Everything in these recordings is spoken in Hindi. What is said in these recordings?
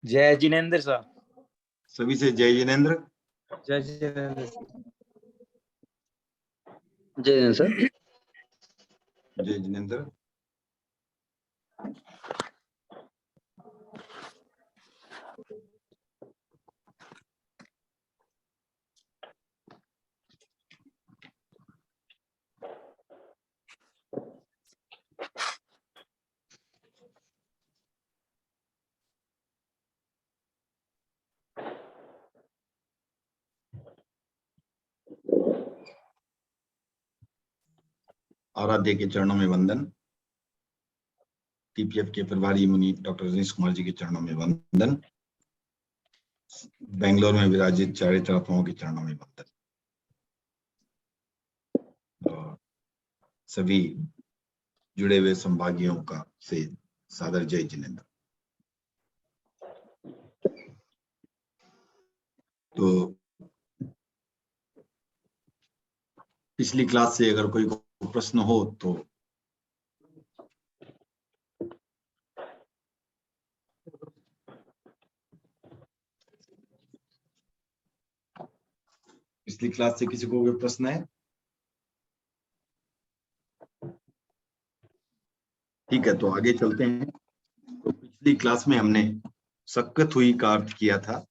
जय जिनेंद्र सर। सभी से जय जिनेंद्र। जय जिनेंद्र जय सर। जय जिनेंद्र। आराध्य के चरणों में वंदन। टीपीएफ के प्रभारी मुनि डॉक्टर रजनीश कुमार जी के चरणों में वंदन। बेंगलोर में विराजित चारे तरफों के चरणों में वंदन। और सभी जुड़े हुए संभागियों का से सादर जय जिनेंद्र। तो पिछली क्लास से अगर कोई प्रश्न हो तो पिछली क्लास से किसी को कोई प्रश्न है? ठीक है, तो आगे चलते हैं। तो पिछली क्लास में हमने सक्कत हुई का अर्थ किया था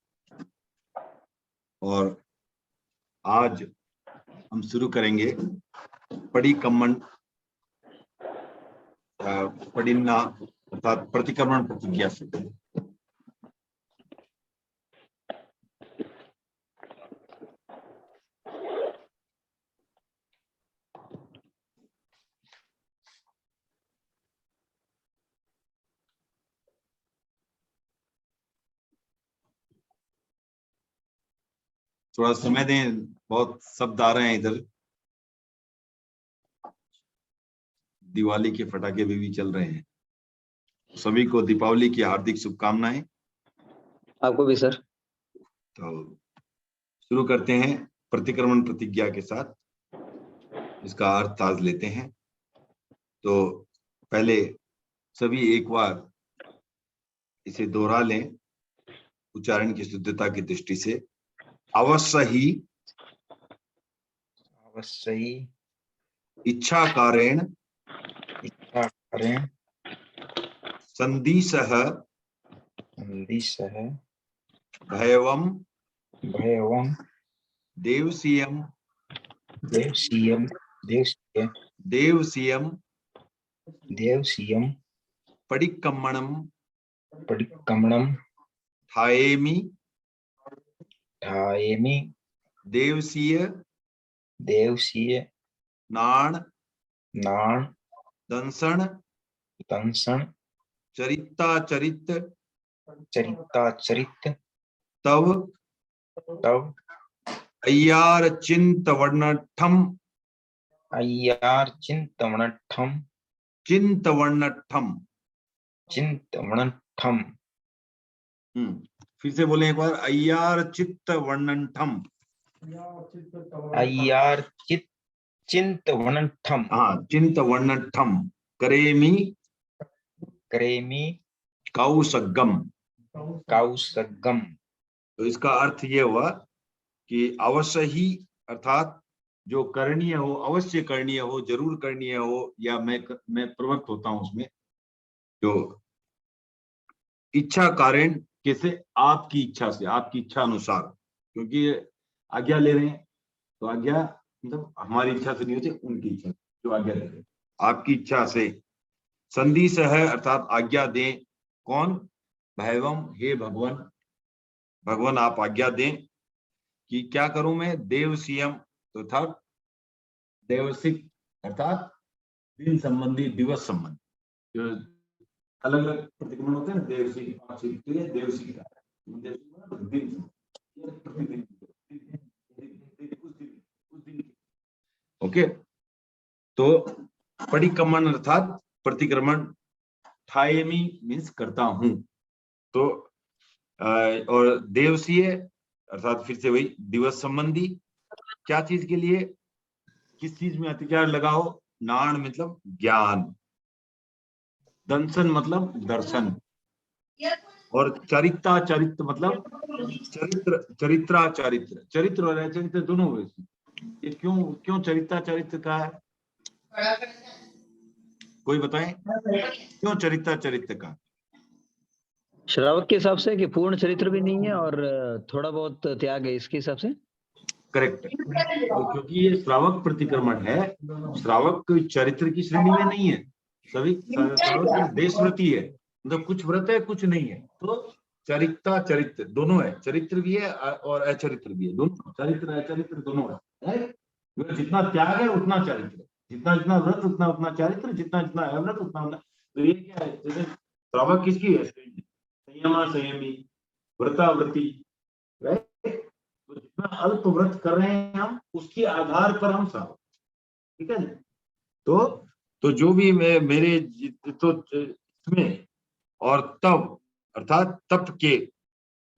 और आज हम शुरू करेंगे पडिकम्मन पडिन्ना अर्थात प्रतिक्रमण प्रतिज्ञा से। थोड़ा समय दें, बहुत शब्द आ रहे हैं इधर। दिवाली के पटाखे भी चल रहे हैं। सभी को दीपावली की हार्दिक शुभकामनाएं। आपको भी सर। तो शुरू करते हैं प्रतिक्रमण प्रतिज्ञा के साथ। इसका अर्थ आज लेते हैं। तो पहले सभी एक बार इसे दोहरा लें उच्चारण की शुद्धता की दृष्टि से। अवश्य ही इच्छाकारेण संदिशः भयवं देवसीयं पडिक्कम्मणं ठायेमि देवसीय नाण दंसण चरिताचरित तव अय्यारचिंतवर्णठम चिंतवर्णठम। फिर से बोले एक बार। अय्यारचित्तवर्णठम। हाँ, चिंतवर्णठम करेमि कौसगम। तो इसका अर्थ ये हुआ कि अवश्य ही अर्थात जो करणीय हो, अवश्य करणीय हो, जरूर करणीय हो, या मैं प्रवृत्त होता हूं उसमें। जो इच्छा कारण कैसे? आपकी इच्छा से, आपकी इच्छा अनुसार। क्योंकि आज्ञा ले रहे हैं तो आज्ञा मतलब हमारी इच्छा से नहीं होती, उनकी इच्छा जो आज्ञा दे रहे हैं। आपकी इच्छा से संदिश है अर्थात आज्ञा दें। कौन? भैवम, हे भगवान, भगवान आप आज्ञा दें कि क्या करूं मैं? देवसीयम तो था देवसिक अर्थात दिन संबंधी, दिवस संबंधी। जो अलग अलग प्रतिक्रमण होते हैं ना, देवसिक, पाक्षिक, तो ये देवसिक का दिन। ओके। तो पडिक्कम्मन अर्थात प्रतिक्रमण। ठायेमि मीन्स करता हूं। तो और देवसीय अर्थात फिर से वही दिवस संबंधी। क्या चीज के लिए? किस चीज में अतिचार लगाओ? नाण मतलब ज्ञान, दंसन मतलब दर्शन, और चरिता चरित्र मतलब चरित्र, चरित्रा चरित्र, चरित्र और अचरित्र दोनों हुए इसमें। ये क्यों क्यों चरिता चरित्र कहा है, कोई बताएं क्यों चरिता चरित्र का? श्रावक के हिसाब से कि पूर्ण चरित्र भी नहीं है और थोड़ा बहुत त्याग है, इसके हिसाब से। करेक्ट। तो क्योंकि ये श्रावक प्रतिक्रमण है, श्रावक कोई चरित्र की श्रेणी में नहीं है, सभी श्रावक देशव्रती है, मतलब कुछ व्रत है कुछ नहीं है। तो चरिता चरित्र दोनों है, चरित्र भी है और अचरित्र भी है, दोनों चरित्र अचरित्र दोनों है। जितना त्याग है उतना चरित्र, जितना जितना व्रत उतना उतना चरित्र, जितना जितना अव्रत उतना उतना। तो ये क्या है, जैसे श्रावक किसकी है, संयमा संयमी, व्रताव्रती, राइट। तो जितना अल्प व्रत कर रहे हैं हम, उसके आधार पर हम श्रावक, ठीक है। तो जो भी मेरे तो इसमें और तब अर्थात तप के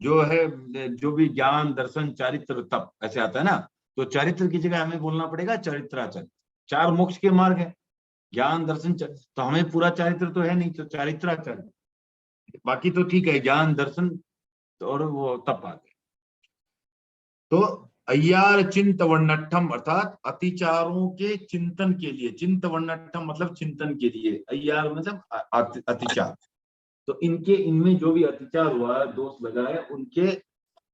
जो है, जो भी ज्ञान दर्शन चारित्र तप ऐसे आता है ना, तो चारित्र की जगह हमें बोलना पड़ेगा चरित्राचरित्र। चार मोक्ष के मार्ग है, ज्ञान दर्शन तो हमें पूरा चारित्र तो है नहीं, तो चारित्राचरित्र। बाकी तो ठीक है, ज्ञान दर्शन और वो तप आ गए। तो अय्यार चिंत वर्णठम अर्थात अतिचारों के चिंतन के लिए, चिंत वर्णठम मतलब चिंतन के लिए, अय्यार मतलब अतिचार। तो इनके इनमें जो भी अतिचार हुआ, दोष लगा है, उनके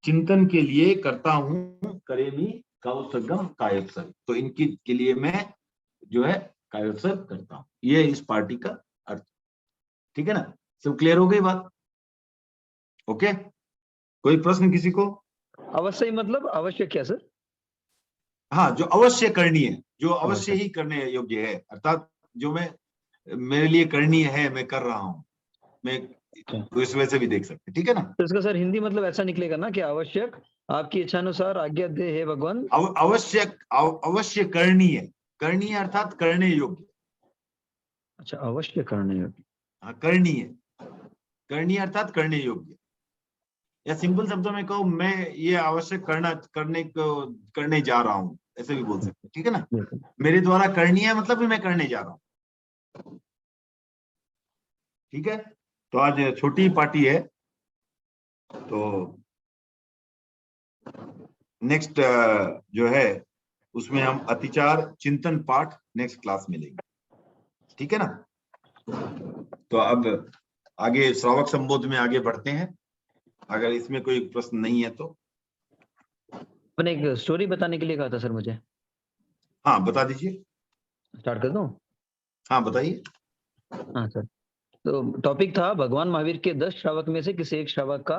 चिंतन के लिए करता हूँ करेमी कौसगम कायोत्सव। तो इनकी के लिए मैं जो है कायोत्सव करता हूँ, ये इस पार्टी का अर्थ, ठीक है ना। सब क्लियर हो गई बात? ओके, कोई प्रश्न किसी को? अवश्य मतलब अवश्य क्या सर? हाँ, जो अवश्य करनी है, जो अवश्य ही करने योग्य है, अर्थात जो मैं मेरे लिए करनी है, मैं कर रहा हूँ, मैं इस वजह से भी देख सकते, ठीक है ना। तो इसका सर हिंदी मतलब ऐसा निकलेगा ना कि आवश्यक आपकी इच्छानुसार आज्ञा दे हे भगवान। आवश्यक अवश्य करनी है, करनी है अर्थात करने योग्य। अच्छा, अवश्य करने योग्य। हाँ, करनी है, करनी है अर्थात करने योग्य। या सिंपल शब्दों में कहूँ, मैं ये आवश्यक करने जा रहा हूँ, ऐसे भी बोल सकते हैं, ठीक है ना। मेरे द्वारा करनी है मतलब भी मैं करने जा रहा हूँ, ठीक है। तो आज छोटी पार्टी है, तो नेक्स्ट जो है उसमें हम अतिचार चिंतन पाठ नेक्स्ट क्लास में लेंगे, ठीक है ना। तो अब आगे श्रावक संबोध में आगे बढ़ते हैं, अगर इसमें कोई प्रश्न नहीं है तो। मैंने एक स्टोरी बताने के लिए कहा था सर मुझे। हाँ, बता दीजिए। स्टार्ट कर दूं? हाँ, बताइए। हाँ सर, तो टॉपिक था भगवान महावीर के 10 श्रावक में से किसी एक श्रावक का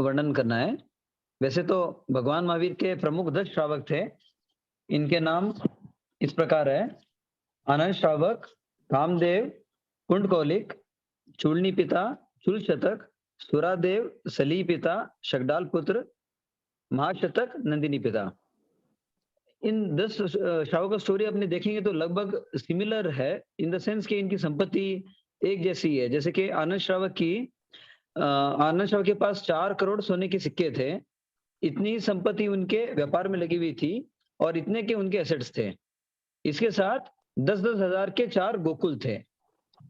वर्णन करना है। वैसे तो भगवान महावीर के प्रमुख 10 श्रावक थे। इनके नाम इस प्रकार है: आनंद श्रावक, कामदेव, कुंडकौलिक, चूलनी पिता, चूल शतक, सुरादेव, सली पिता, शकडाल पुत्र, महाशतक, नंदिनी पिता। इन 10 श्रावक का स्टोरी अपने देखेंगे तो लगभग सिमिलर है, इन द सेंस कि इनकी संपत्ति एक जैसी है। जैसे कि आनंद श्रावक के पास 4 करोड़ सोने के सिक्के थे। इतनी संपत्ति उनके व्यापार में लगी हुई थी और इतने के उनके एसेट्स थे। इसके साथ 10-10 हजार के 4 गोकुल थे।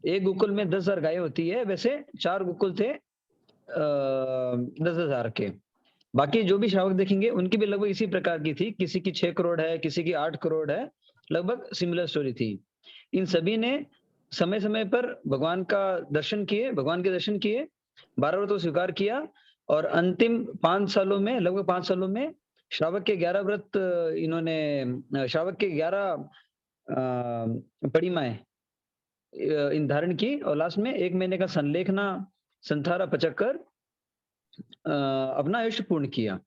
एक गोकुल में 10,000 गायें होती है, वैसे 4 गोकुल थे 10,000 के। बाकी जो भी श्रावक देखेंगे उनकी भी लगभग इसी प्रकार की थी। किसी की 6 करोड़ है, किसी की 8 करोड़ है, लगभग सिमिलर स्टोरी थी। इन सभी ने समय समय पर भगवान के दर्शन किए, 12 व्रतों स्वीकार किया और अंतिम 5 सालों में, लगभग 5 सालों में श्रावक के 11 व्रत इन्होंने, श्रावक के 11 परिमाएं इन धारण की और लास्ट में 1 महीने का संलेखना संथारा पचकर अपना आयुष्य पूर्ण किया।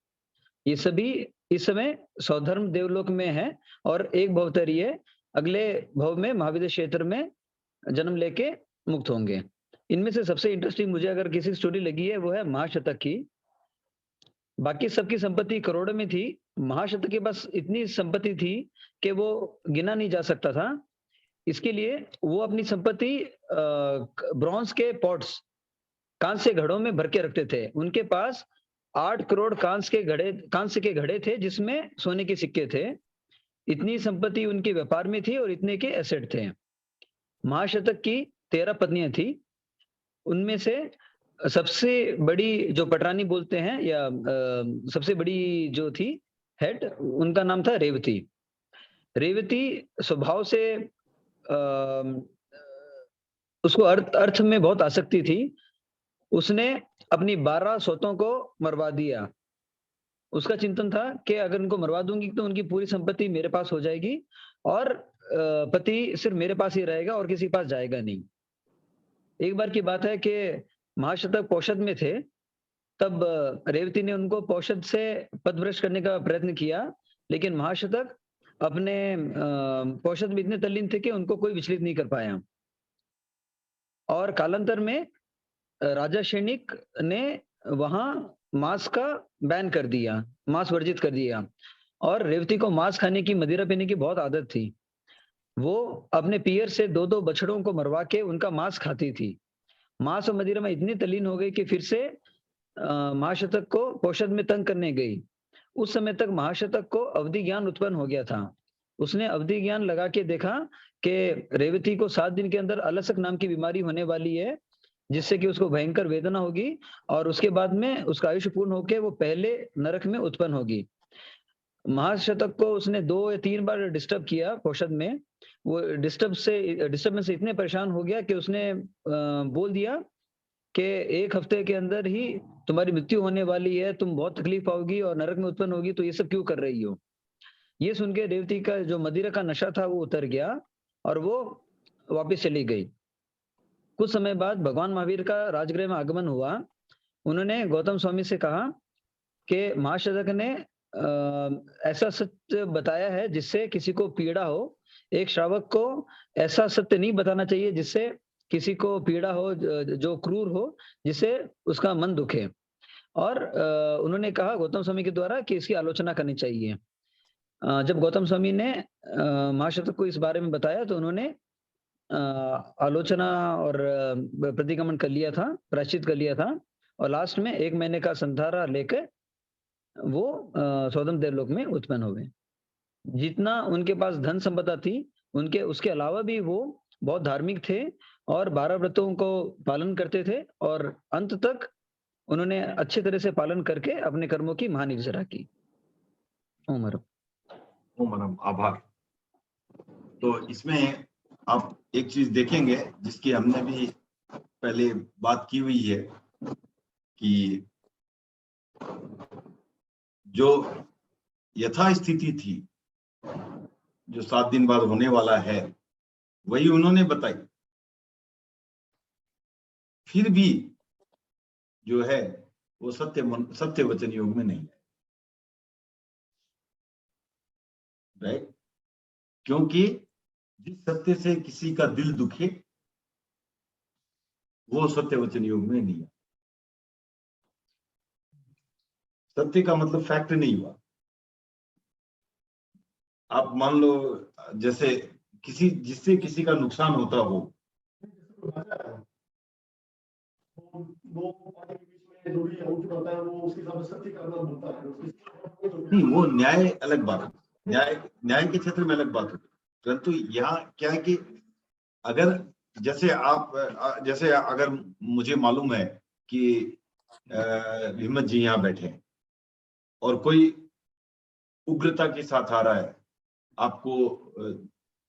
ये सभी इस समय सौधर्म देवलोक में है और एक भवतरीय अगले भव में महाविद्य क्षेत्र में जन्म लेके मुक्त होंगे। इनमें से सबसे इंटरेस्टिंग मुझे अगर किसी स्टोरी लगी है वो है महाशतक की। बाकी सबकी संपत्ति करोड़ों में थी, महाशतक के पास इतनी संपत्ति थी कि वो गिना नहीं जा सकता था। इसके लिए वो अपनी संपत्ति ब्रॉन्ज के पॉट्स, कांस्य के घड़ों में भर के रखते थे। उनके पास 8 करोड़ कांस्य के घड़े थे जिसमें सोने के सिक्के थे। इतनी संपत्ति उनके व्यापार में थी और इतने के एसेट थे। महाशतक की 13 पत्नियां थी। उनमें से सबसे बड़ी जो पटरानी बोलते हैं या सबसे बड़ी जो थी हेड, उनका नाम था रेवती। रेवती स्वभाव से उसको अर्थ में बहुत आसक्ति थी। उसने अपनी 12 सौतों को मरवा दिया। उसका चिंतन था कि अगर उनको मरवा दूंगी तो उनकी पूरी संपत्ति मेरे पास हो जाएगी और पति सिर्फ मेरे पास ही रहेगा और किसी के पास जाएगा नहीं। एक बार की बात है कि महाशतक पौषद में थे, तब रेवती ने उनको पौषद से पदभ्रष्ट करने का प्रयत्न किया, लेकिन महाशतक अपने पौषद में इतने तल्लीन थे कि उनको कोई विचलित नहीं कर पाया। और कालांतर में राजा सैनिक ने वहां मांस का बैन कर दिया, मांस वर्जित कर दिया। और रेवती को मांस खाने की, मदिरा पीने की बहुत आदत थी। वो अपने पियर से 2-2 बछड़ों को मरवा के उनका मांस खाती थी। मांस और मदिरा में इतनी तल्लीन हो गई कि फिर से महाशतक को पौषद में तंग करने गई। उस समय तक महाशतक को अवधि ज्ञान उत्पन्न हो गया था। उसने अवधि ज्ञान लगा के देखा कि रेवती को 7 दिन के अंदर अलसक नाम की बीमारी होने वाली है, जिससे कि उसको भयंकर वेदना होगी और उसके बाद में उसका आयुष्य पूर्ण होकर वो पहले नरक में उत्पन्न होगी। महाशतक को उसने 2 या 3 बार डिस्टर्ब किया पौषद में। वो डिस्टर्बेंस से इतने परेशान हो गया कि उसने बोल दिया कि 1 हफ्ते के अंदर ही तुम्हारी मृत्यु होने वाली है, तुम बहुत तकलीफ पाओगी और नरक में उत्पन्न होगी, तो ये सब क्यों कर रही हो? ये सुन के रेवती का जो मदिरा का नशा था वो उतर गया और वो वापस चली गई। कुछ समय बाद भगवान महावीर का राजगृह में आगमन हुआ। उन्होंने गौतम स्वामी से कहा कि महाशतक ने ऐसा सत्य बताया है जिससे किसी को पीड़ा हो। एक श्रावक को ऐसा सत्य नहीं बताना चाहिए जिससे किसी को पीड़ा हो, जो क्रूर हो, जिससे उसका मन दुखे। और उन्होंने कहा गौतम स्वामी के द्वारा कि इसकी आलोचना करनी चाहिए। जब गौतम स्वामी ने महाशतक को इस बारे में बताया तो उन्होंने आलोचना और प्रतिगमन कर लिया था, प्रायश्चित कर लिया था और लास्ट में 1 महीने का संधारा लेकर वो सौदम देवलोक में उत्पन्न हुए। जितना उनके पास धन संपदा थी, उसके अलावा भी वो बहुत धार्मिक थे और 12 व्रतों को पालन करते थे और अंत तक उन्होंने अच्छे तरह से पालन करके अपने कर्मों की महानिर्जरा की। उमर आभार। तो इसमें आप एक चीज देखेंगे जिसकी हमने भी पहले बात की हुई है कि जो यथास्थिति थी, जो 7 दिन बाद होने वाला है, वही उन्होंने बताई। फिर भी जो है वो सत्य वचन योग में नहीं है, राइट? क्योंकि जिस सत्य से किसी का दिल दुखे वो सत्य वचन योग में नहीं है। सत्य का मतलब फैक्ट नहीं हुआ। आप मान लो जैसे जिससे किसी का नुकसान होता हो, नहीं, वो न्याय अलग बात है, न्याय के क्षेत्र में अलग बात होती है। परंतु यहाँ क्या है कि अगर जैसे अगर मुझे मालूम है कि हिम्मत जी यहाँ बैठे हैं और कोई उग्रता के साथ आ रहा है आपको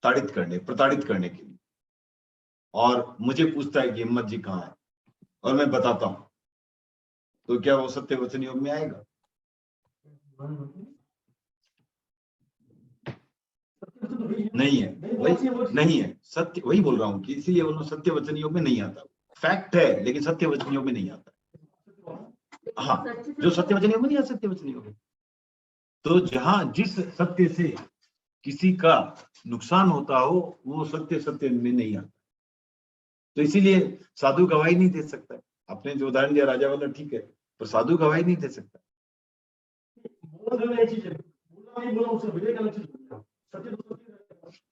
प्रताड़ित करने के लिए, और मुझे पूछता है कि हिम्मत जी कहाँ है और मैं बताता हूं, तो क्या वो सत्य वचन योग में आएगा? नहीं है, नहीं है। सत्य वही बोल रहा हूँ कि इसीलिए उन्होंने सत्य वचन योग में नहीं आता। फैक्ट है लेकिन सत्य वचन योग में नहीं आता। हाँ, जो सत्य वचन योग में नहीं आता, सत्य वचन योग में। तो जहां जिस सत्य से किसी का नुकसान होता हो वो सत्य में नहीं आता। तो इसीलिए साधु गवाही नहीं दे सकता। आपने जो उदाहरण दिया राजा वाला, ठीक है, पर साधु गवाही नहीं दे सकता।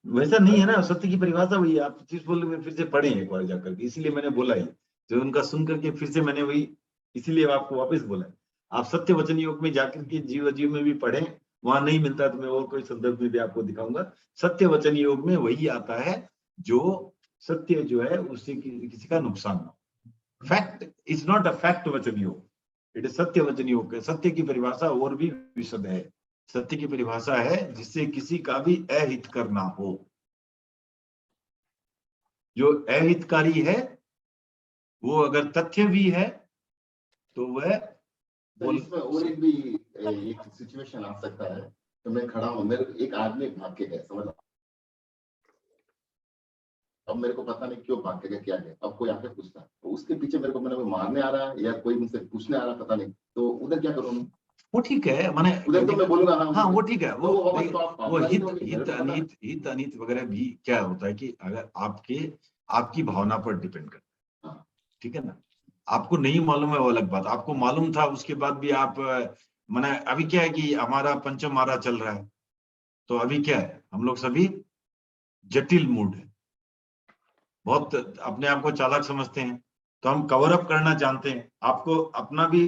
वैसा नहीं है ना, सत्य की परिभाषा वही है। आप चीज बोल में फिर से पढ़े एक बार जाकर के, इसीलिए मैंने बोला ही, जो उनका सुन करके फिर से मैंने वही, इसीलिए आपको वापस बोला। आप सत्य वचन योग में जाकर के जीव में भी पढ़े, वहां नहीं मिलता तो मैं और कोई संदर्भ में भी आपको दिखाऊंगा। सत्य वचन योग में वही आता है जो सत्य जो है उससे किसी का नुकसान ना हो। Fact is not a fact वचन योग, इट इज सत्य वचन योग। सत्य की परिभाषा और भी विशद है। सत्य की परिभाषा है जिससे किसी का भी अहित करना हो। जो अहितकारी है वो अगर तथ्य भी है तो वह तो इसमें और एक भी एक सिचुएशन आ सकता है। तो मैं खड़ा हूँ, मेरे एक आदमी भाग के गया, समझ लो। अब मेरे को पता नहीं क्यों भाग के गया, क्या है। अब कोई आके पूछता है तो उसके पीछे मेरे को मैंने मारने आ रहा है या कोई मुझसे पूछने आ रहा, पता नहीं। तो उधर क्या करूँ मैं? वो ठीक है, माने उधर तो मैं बोलूंगा हाँ वो ठीक है। तो वो वापस देखिए, तो आप वो नहीं हित दोगे, हित मेरे को पता है। अनित अनित वगैरह भी क्या होता है कि अगर आपकी भावना पर डिपेंड करता है, हाँ। ठीक है ना। आपको नहीं मालूम है वो अलग बात, आपको मालूम था उसके बाद भी आप माने अभी क्या है कि हमारा पंचम आरा चल रहा है, तो अभी क्या है, हम लोग सभी जटिल मूड है, बहुत अपने आप को चालाक समझते हैं, तो हम कवर अप करना जानते हैं। आपको अपना भी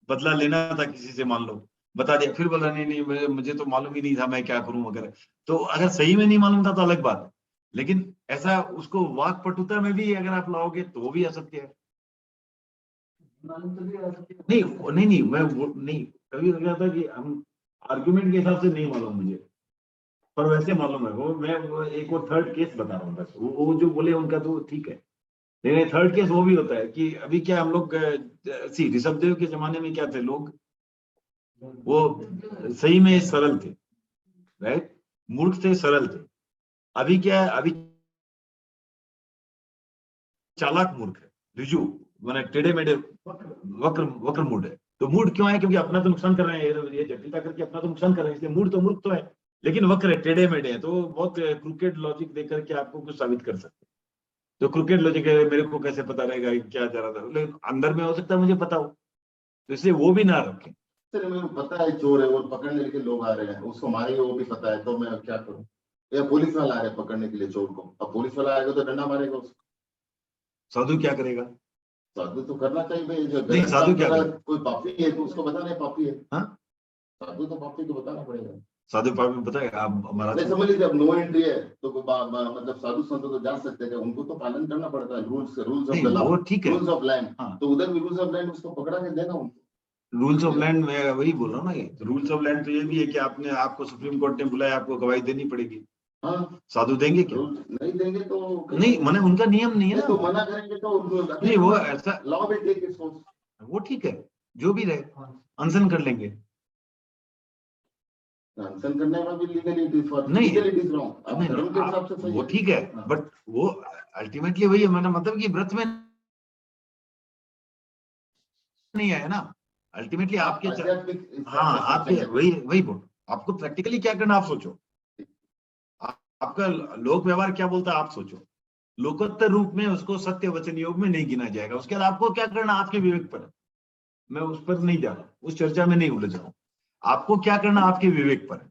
बदला लेना था किसी से, मान लो बता दिया, फिर बोला नहीं नहीं मुझे तो मालूम ही नहीं था मैं क्या करूं वगैरह। तो अगर सही में नहीं मालूम था तो अलग बात है, लेकिन ऐसा उसको वाक पटुता में भी अगर आप लाओगे तो वो भी असत्य है। नहीं नहीं नहीं मैं वो नहीं, कभी लगा था कि हम आर्गुमेंट के हिसाब से नहीं मालूम मुझे, पर वैसे मालूम है। वो एक वो थर्ड केस बता रहा हूँ बस, वो जो बोले उनका तो ठीक है, लेकिन थर्ड केस वो भी होता है कि अभी क्या हम लोग ऋषभदेव के जमाने में क्या थे लोग, वो सही में सरल थे, राइट, मूर्ख थे, सरल थे। अभी क्या है, अभी चालाक मूर्ख है, रिजु माने टेढ़े मेढ़े वक्र वक्र मूड है। तो मूड क्यों है, क्योंकि अपना तो नुकसान कर रहे हैं, ये जटिलता करके अपना तो नुकसान कर रहे हैं, इसलिए मूड तो मूर्ख तो है, लेकिन वक्र है, टेढ़े मेढ़े है। तो बहुत क्रिकेट लॉजिक देकर के आपको कुछ साबित कर सकते हैं। तो क्रिकेट लॉजिक है, मेरे को कैसे पता रहेगा क्या जा रहा था, लेकिन अंदर में हो सकता है मुझे पता हो, तो इसलिए वो भी ना रखें। सर मेरे को पता है चोर है और पकड़ने के लिए लोग आ रहे हैं, उसको मारेंगे वो भी पता है, तो मैं क्या करूं? या पुलिस वाला आ रहा है पकड़ने के लिए चोर को, अब पुलिस वाला आएगा तो डंडा मारेगा उसको। साधु क्या करेगा? साधु तो करना चाहिए भाई, जो नहीं, गलत साधु काम क्या कर रहा है, करे? कोई पापी है तो उसको बताना है पापी है। हाँ, साधु तो पापी को बताना पड़ेगा। साधु पाप में बताएगा आप हमारा नहीं समझ लीजिए, अब नो एंट्री है तो मतलब साधु संत तो जा सकते हैं, उनको तो पालन करना पड़ता है रूल्स ऑफ नहीं, द लॉ, वो ठीक है। Rules of land. हाँ, तो उधर भी रूल्स ऑफ लैंड उसको पकड़ा के देना उनको। रूल्स ऑफ लैंड में वही बोल रहा हूँ ना, ये रूल्स ऑफ लैंड तो ये भी है कि आपको सुप्रीम कोर्ट ने बुलाया, आपको गवाही देनी पड़ेगी। हाँ, साधु देंगे क्या? रूल्स नहीं देंगे तो नहीं, माने उनका नियम नहीं है नहीं, ना। तो मना करेंगे तो नहीं, वो ऐसा, लॉ भी टेक इट्स कोर्स। वो ठीक है, जो भी रहे, अनशन कर लेंगे। अनशन करने में भी लीगली इट इज फॉर नहीं, लीगली इट इज रॉन्ग, अब नहीं, धर्म के हिसाब से सही वो है। ठीक है, हाँ। बट वो अल्टीमेटली वही है, मैंने मतलब कि व्रत में नहीं है ना, अल्टीमेटली आपके आध्यात्मिक हिसाब हाँ, से आपके सोचेंगे। वही वही बोल, आपको प्रैक्टिकली क्या करना आप सोचो, आपका लोक व्यवहार क्या बोलता है आप सोचो। लोकोत्तर रूप में उसको सत्य वचन योग में नहीं गिना जाएगा। उसके बाद आपको क्या करना आपके विवेक पर है, मैं उस पर नहीं जा रहा, उस चर्चा में नहीं उलझ रहा हूं। आपको क्या करना आपके विवेक पर है।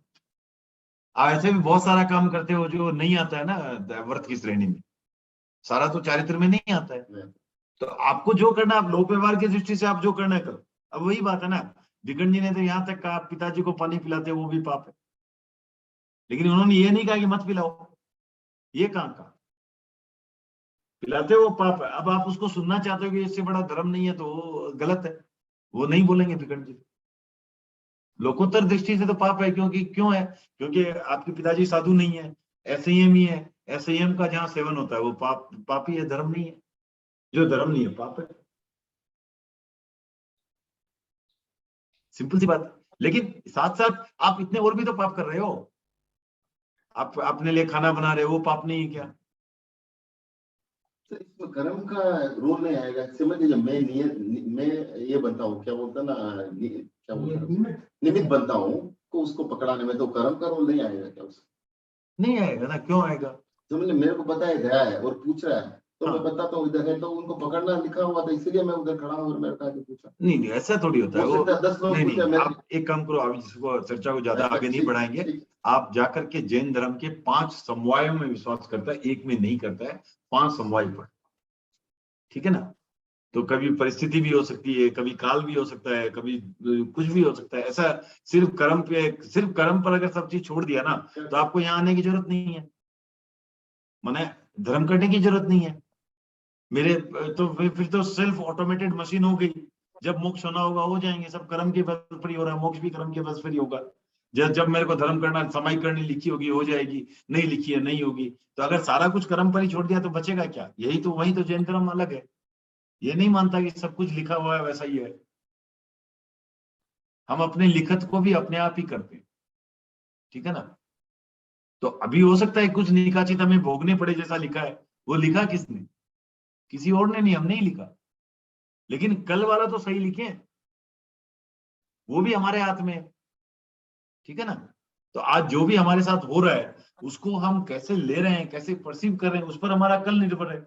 आप ऐसे भी बहुत सारा काम करते हो जो नहीं आता है ना व्रत की श्रेणी में, सारा तो चारित्र में नहीं आता है। तो आपको जो करना, आप लोक व्यवहार की दृष्टि से आप जो करना है करो। अब वही बात है ना, विकर्ण जी ने तो यहाँ तक कहा पिताजी को पानी पिलाते वो भी पाप है, लेकिन उन्होंने ये नहीं कहा कि मत पिलाओ। ये कहाँ कहा? पिलाते वो पाप है। अब आप उसको सुनना चाहते हो कि इससे बड़ा धर्म नहीं है, तो वो गलत है, वो नहीं बोलेंगे विकर्ण जी। लोकोत्तर दृष्टि से तो पाप है, क्योंकि क्यों है, क्योंकि आपके पिताजी साधु नहीं है, असंयम ही है। असंयम का जहाँ सेवन होता है वो पापी है, धर्म नहीं है। जो धर्म नहीं है पाप है, सिंपल सी बात। लेकिन साथ साथ आप इतने और भी तो पाप कर रहे हो। आप अपने लिए खाना बना रहे हो, वो पाप नहीं है क्या? तो इसमें कर्म का रोल नहीं आएगा, समझ लीजिए मैं ये बनता हूँ, क्या बोलता ना, क्या बोलता, निमित्त बनता हूँ को उसको पकड़ाने में, तो कर्म का रोल नहीं आएगा क्या उसको? नहीं आएगा ना, क्यों आएगा? समझ, मेरे को पता है गया है और पूछ रहा है, तो हाँ। मैं बताता हूँ इधर है, तो उनको पकड़ना लिखा हुआ था इसलिए मैं उधर खड़ा हूँ और मैंने कहा कि पूछा। नहीं नहीं, ऐसा थोड़ी होता है हो वो। सकता है 10 लोग नहीं पूछे, नहीं, मैं आप एक काम करो, आप इसको चर्चा को ज्यादा आगे नहीं बढ़ाएंगे। ठीक। आप जाकर के जैन धर्म के 5 समवायों में विश्वास करता है, एक में नहीं करता है, 5 समवाय पर, ठीक है ना। तो कभी परिस्थिति भी हो सकती है, कभी काल भी हो सकता है, कभी कुछ भी हो सकता है। ऐसा सिर्फ कर्म पर अगर सब चीज छोड़ दिया ना, तो आपको यहाँ आने की जरूरत नहीं है, माने धर्म करने की जरूरत नहीं है। मेरे तो फिर तो सेल्फ ऑटोमेटेड मशीन हो गई। जब मोक्ष होना होगा हो जाएंगे, सब कर्म के बल पर ही हो रहा है, मोक्ष भी कर्म के बल पर ही होगा। जब मेरे को धर्म करना, समाई करनी लिखी होगी हो जाएगी, नहीं लिखी है नहीं होगी। तो अगर सारा कुछ कर्म पर ही छोड़ दिया तो बचेगा क्या? यही तो, वही तो जैन धर्म अलग है, ये नहीं मानता कि सब कुछ लिखा हुआ है वैसा ही है। हम अपने लिखत को भी अपने आप ही करते हैं, ठीक है ना। तो अभी हो सकता है कुछ निकाचित हमें भोगने पड़े जैसा लिखा है, वो लिखा किसने? किसी और ने नहीं, हमने ही लिखा। लेकिन कल वाला तो सही लिखे हैं, वो भी हमारे हाथ में है, ठीक है ना। तो आज जो भी हमारे साथ हो रहा है उसको हम कैसे ले रहे हैं, कैसे परसीव कर रहे हैं, उस पर हमारा कल निर्भर है।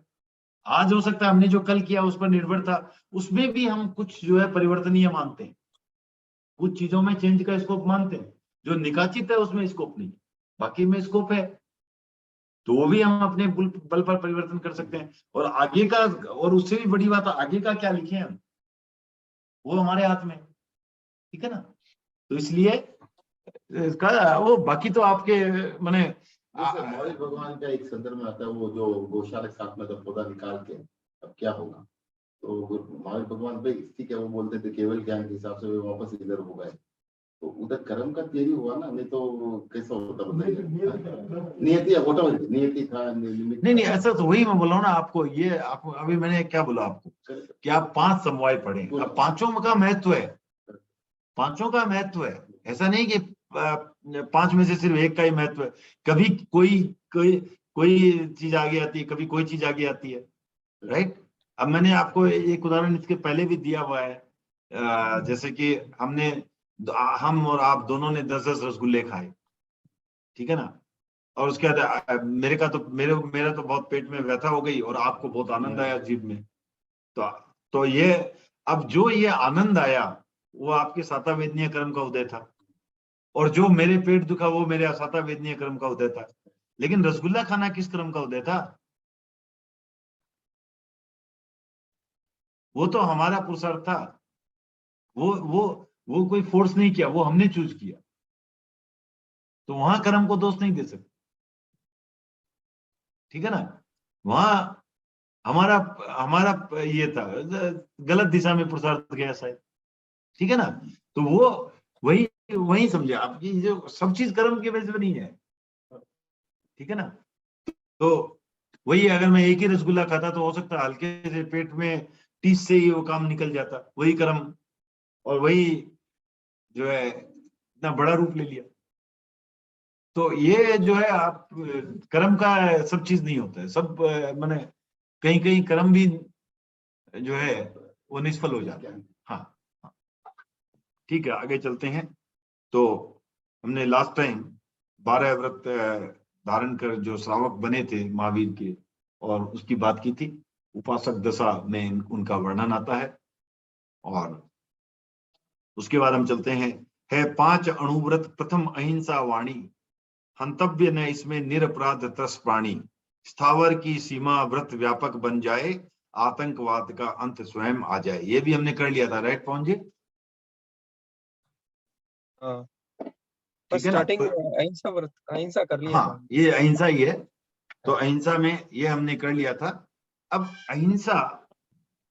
आज हो सकता है हमने जो कल किया उस पर निर्भर था, उसमें भी हम कुछ जो है परिवर्तनीय मानते हैं, कुछ चीजों में चेंज का स्कोप मानते हैं। जो निकाचित है उसमें स्कोप नहीं, बाकी में स्कोप है, तो वो भी हम अपने बल पर परिवर्तन कर सकते हैं। और आगे का, और उससे भी बड़ी बात, आगे का क्या लिखे हम, वो हमारे हाथ में, ठीक है ना। तो इसलिए इसका वो बाकी तो आपके माने जैसे महावीर भगवान का एक संदर्भ में आता है, वो जो गौशाला के साथ में तो पौधा निकाल के अब क्या होगा, तो महावीर भगवान भाई ठीक है, वो बोलते थे केवल ज्ञान के हिसाब से वे वापस इधर हो गए, तो उधर कर्म का तियरी हुआ ना, नहीं तो कैसा होता बताइए। नियति ऑटोमेटिक नियति था, निमित्त नहीं ऐसा तो वही मैं बोला हूं ना आपको। ये आपको अभी मैंने क्या बोला आपको कि आप 5 समवाय पढ़े, अब पांचों का महत्व है, पांचों का महत्व है। ऐसा नहीं कि 5 में से सिर्फ एक का ही महत्व है। कभी कोई चीज आगे आती है, कभी कोई चीज आगे आती है, राइट। अब मैंने आपको एक उदाहरण इसके पहले भी दिया हुआ है, जैसे कि हम और आप दोनों ने 10-10 रसगुल्ले खाए, ठीक है ना। और उसके बाद मेरा तो बहुत पेट में व्यथा हो गई और आपको बहुत आनंद आया जीभ में। तो ये, अब जो ये आनंद आया वो आपके साता वेदनीय कर्म का उदय था, और जो मेरे पेट दुखा वो मेरे असाता वेदनीय कर्म का उदय था। लेकिन रसगुल्ला खाना किस कर्म का उदय था? वो तो हमारा पुरुषार्थ था, वो कोई फोर्स नहीं किया, वो हमने चूज किया। तो वहां कर्म को दोष नहीं दे सकते, ठीक है ना। वहां हमारा हमारा ये था, गलत दिशा में पुरुषार्थ गया शायद, ठीक है ना। तो वो वही वही समझे आपकी, जो सब चीज कर्म के वजह से नहीं है, ठीक है ना। तो वही, अगर मैं एक ही रसगुल्ला खाता तो हो सकता है हल्के से पेट में 30 से ही वो काम निकल जाता, वही कर्म, और वही जो है इतना बड़ा रूप ले लिया। तो ये जो है आप कर्म का सब चीज नहीं होता है, सब माने कहीं कहीं कर्म भी जो है वो निष्फल हो जाता है। हाँ, ठीक है, आगे चलते हैं। तो हमने लास्ट टाइम 12 व्रत धारण कर जो श्रावक बने थे महावीर के, और उसकी बात की थी। उपासक दशा में उनका वर्णन आता है, और उसके बाद हम चलते हैं। है 5 अणुव्रत, प्रथम अहिंसा वाणी, हंतव्य न इसमें निरपराध त्रस प्राणी, स्थावर की सीमा व्रत व्यापक बन जाए, आतंकवाद का अंत स्वयं आ जाए। ये भी हमने कर लिया था, राइट पवन जी? हाँ, ठीक है ना। स्टार्टिंग अहिंसा कर लिया था। हाँ, ये अहिंसा ही है। तो अहिंसा में ये हमने कर लिया था। अब अहिंसा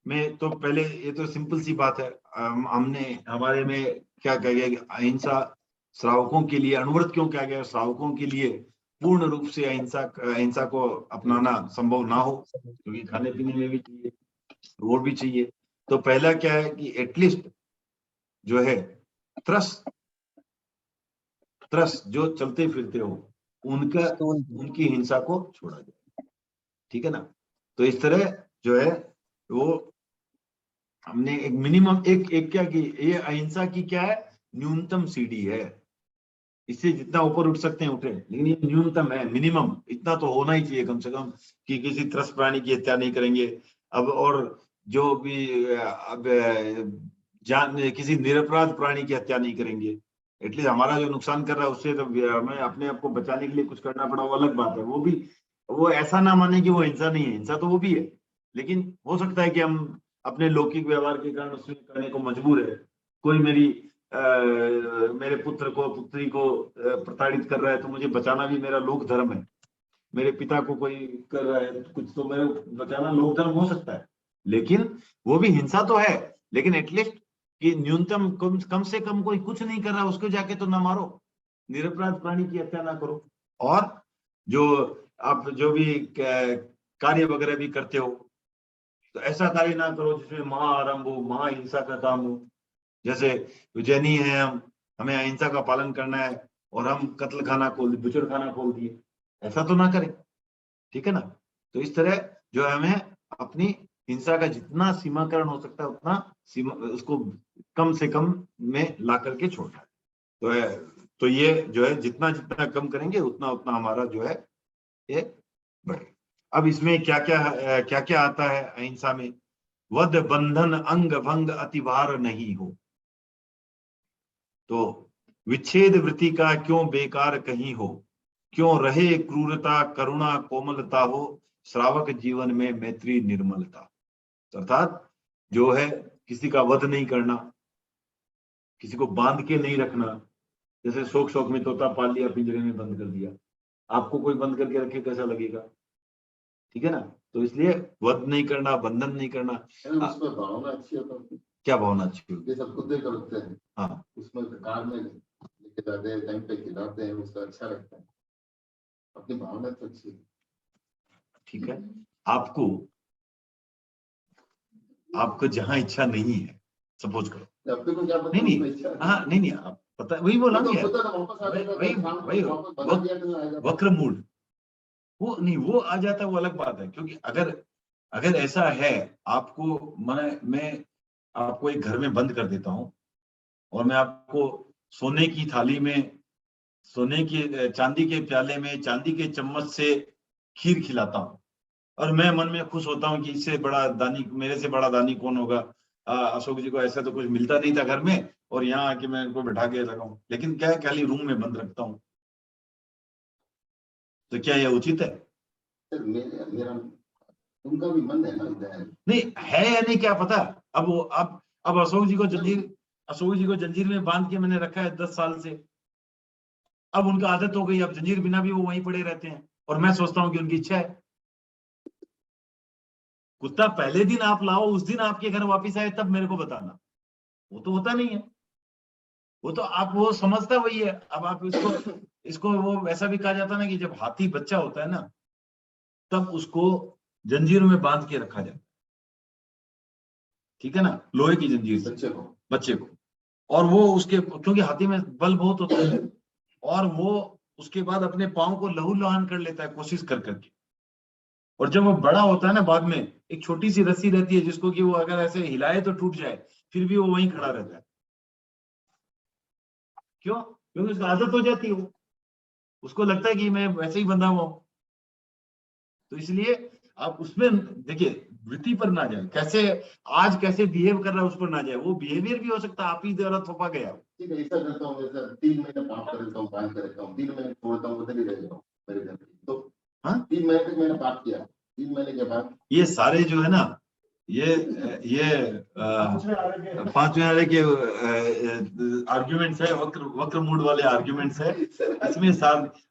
में तो पहले ये तो सिंपल सी बात है, हमने हमारे में क्या कहा गया कि अहिंसा श्रावकों के लिए, अनुव्रत क्यों कहा गया? श्रावकों के लिए पूर्ण रूप से अहिंसा को अपनाना संभव ना हो, क्योंकि खाने पीने में भी चाहिए, और भी चाहिए। तो पहला क्या है कि एटलीस्ट जो है त्रस जो चलते फिरते हो उनकी हिंसा को छोड़ा जाए, ठीक है ना। तो इस तरह जो है वो हमने एक मिनिमम एक क्या की, ये अहिंसा की क्या है, न्यूनतम सीढ़ी है। इससे जितना ऊपर उठ सकते हैं उठे, लेकिन ये न्यूनतम है, मिनिमम इतना तो होना ही चाहिए कम से कम, कि किसी त्रस्त प्राणी की हत्या नहीं करेंगे। अब और जो भी अब किसी निरपराध प्राणी की हत्या नहीं करेंगे। एटलीस्ट हमारा जो नुकसान कर रहा है उससे तो हमें अपने आप को बचाने के लिए कुछ करना पड़ा, वो अलग बात है। वो ऐसा ना माने कि वो हिंसा नहीं है, हिंसा तो वो भी है, लेकिन हो सकता है कि हम अपने लौकिक व्यवहार के कारण उसमें करने को मजबूर है। कोई मेरे पुत्र को पुत्री को प्रताड़ित कर रहा है तो मुझे बचाना भी मेरा लोक धर्म है, मेरे पिता को कोई कर रहा है कुछ, तो मेरे बचाना लोक धर्म हो सकता है, लेकिन वो भी हिंसा तो है, लेकिन एटलीस्ट कि न्यूनतम कम से कम कोई कुछ नहीं कर रहा उसको जाके तो ना मारो, निरपराध प्राणी की हत्या ना करो। और जो आप जो भी कार्य वगैरह भी करते हो तो ऐसा कार्य ना करो जिसमें महाआरंभ हो, महाहिंसा का काम हो। जैसे उज्जैनी है, हम हमें अहिंसा का पालन करना है और हम कत्ल खाना खोल, बुचड़ खाना खोल दिए, ऐसा तो ना करें, ठीक है ना। तो इस तरह जो है हमें अपनी हिंसा का जितना सीमाकरण हो सकता है उतना सीमा उसको कम से कम में ला करके छोड़ना है। तो ये जो है जितना जितना कम करेंगे उतना उतना हमारा जो है ये बढ़े। अब इसमें क्या क्या आता है अहिंसा में? वध बंधन अंग भंग अतिभार नहीं हो। तो विच्छेद वृत्ति का क्यों बेकार कहीं हो, क्यों रहे क्रूरता करुणा कोमलता हो, श्रावक जीवन में मैत्री निर्मलता। अर्थात जो है किसी का वध नहीं करना, किसी को बांध के नहीं रखना। जैसे शौक शौक में तोता पाल लिया, पिंजरे में बंद कर दिया, आपको कोई बंद करके रखे कैसा लगेगा, ठीक है ना। तो इसलिए वध नहीं करना, बंधन नहीं करना। उसमें भावना अच्छी होता है। क्या भावना अच्छी होती है? जैसे खुद करते हैं, हाँ, उसमें कार में लेके जाते हैं, टाइम पे खिलाते हैं, उसका अच्छा लगता है, अपनी भावना तो अच्छी है। ठीक है। आपको जहां इच्छा नहीं है, सपोज करो, अपने को क्या पता नहीं उसमें इच्छा है? हाँ नहीं आप पता, वही बोला तो नहीं खुद तो वापस आ जाता है, शाम को वही वापस बना दिया तो आएगा। वक्र मूड वो नहीं, वो आ जाता है, वो अलग बात है। क्योंकि अगर ऐसा है आपको, मैं आपको एक घर में बंद कर देता हूं और मैं आपको सोने की थाली में, सोने की चांदी के प्याले में, चांदी के चम्मच से खीर खिलाता हूं और मैं मन में खुश होता हूं कि इससे बड़ा दानी, मेरे से बड़ा दानी कौन होगा। अशोक जी को ऐसा तो कुछ मिलता नहीं था घर में और यहाँ आके मैं इनको बैठा के रखा हूं, लेकिन क्या है खाली रूम में बंद रखता हूं, तो क्या यह उचित है? मेरा उनका भी मन है ना इधर। नहीं है या नहीं क्या पता। अब अशोक जी को जंजीर में बांध के मैंने रखा है 10 साल से। अब उनका आदत हो गई, अब जंजीर बिना भी वो वहीं पड़े रहते हैं और मैं सोचता हूँ कि उनकी इच्छा है। कुत्ता पहले दिन आप लाओ, उस दिन आपके घर वापिस आए तब मेरे को बताना, वो तो होता नहीं है। वो तो वो समझता वही है। अब आप इसको वो वैसा भी कहा जाता है ना कि जब हाथी बच्चा होता है ना तब उसको जंजीर में बांध के रखा जाता है, ठीक है ना, लोहे की जंजीर से बच्चे को। और वो उसके, क्योंकि हाथी में बल बहुत होता है और वो उसके बाद अपने पाँव को लहूलुहान कर लेता है कोशिश कर करके। और जब वो बड़ा होता है ना, बाद में एक छोटी सी रस्सी रहती है जिसको कि वो अगर ऐसे हिलाए तो टूट जाए, फिर भी वो वहीं खड़ा रहता है। क्यों? क्योंकि उसको आदत हो जाती है, उसको लगता है कि मैं वैसे ही बंधा हुआ हूं। तो इसलिए आप उसमें देखिए, वृत्ति पर ना जाए, कैसे बिहेव कर रहा है उस पर ना जाए। वो बिहेवियर भी हो सकता है आप ही द्वारा थोपा गया। ठीक है, ऐसा करता हूँ, जैसे 3 महीने पाप कर देता हूँ, बांध कर देता हूँ, 3 महीने छोड़ता हूँ, उधर ही रह जाता हूँ मेरे घर में। तो हाँ, 3 महीने तक मैंने पाप किया, 3 महीने के बाद ये सारे जो है ना, ये 5वें वाले के आर्ग्यूमेंट्स है, वक्र मूड वाले आर्ग्यूमेंट्स है। इसमें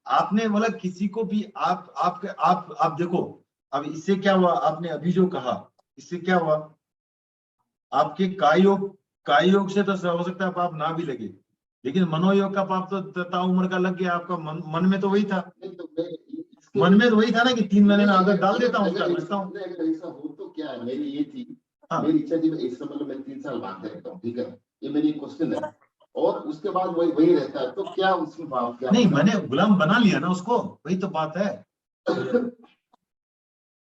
आपने बोला किसी को भी आप देखो, अब इससे क्या हुआ, आपने अभी जो कहा इससे क्या हुआ, आपके काय योग से तो हो सकता है पाप ना भी लगे, लेकिन मनोयोग का पाप तो ताउम्र का लग गया। आपका मन में तो वही था, मन में तो वही था ना कि 3 महीने में आदत डाल देता हूँ, उसका बचता हूँ। अगर ऐसा हो तो क्या है, मेरी ये थी, हाँ। मेरी इच्छा थी इस समय मैं 3 साल बांधते रहता हूँ, ठीक है, ये मेरी क्वेश्चन है। और उसके बाद वही रहता है, तो क्या उसमें पाप? क्या नहीं, मैंने गुलाम बना लिया ना उसको, वही तो बात है।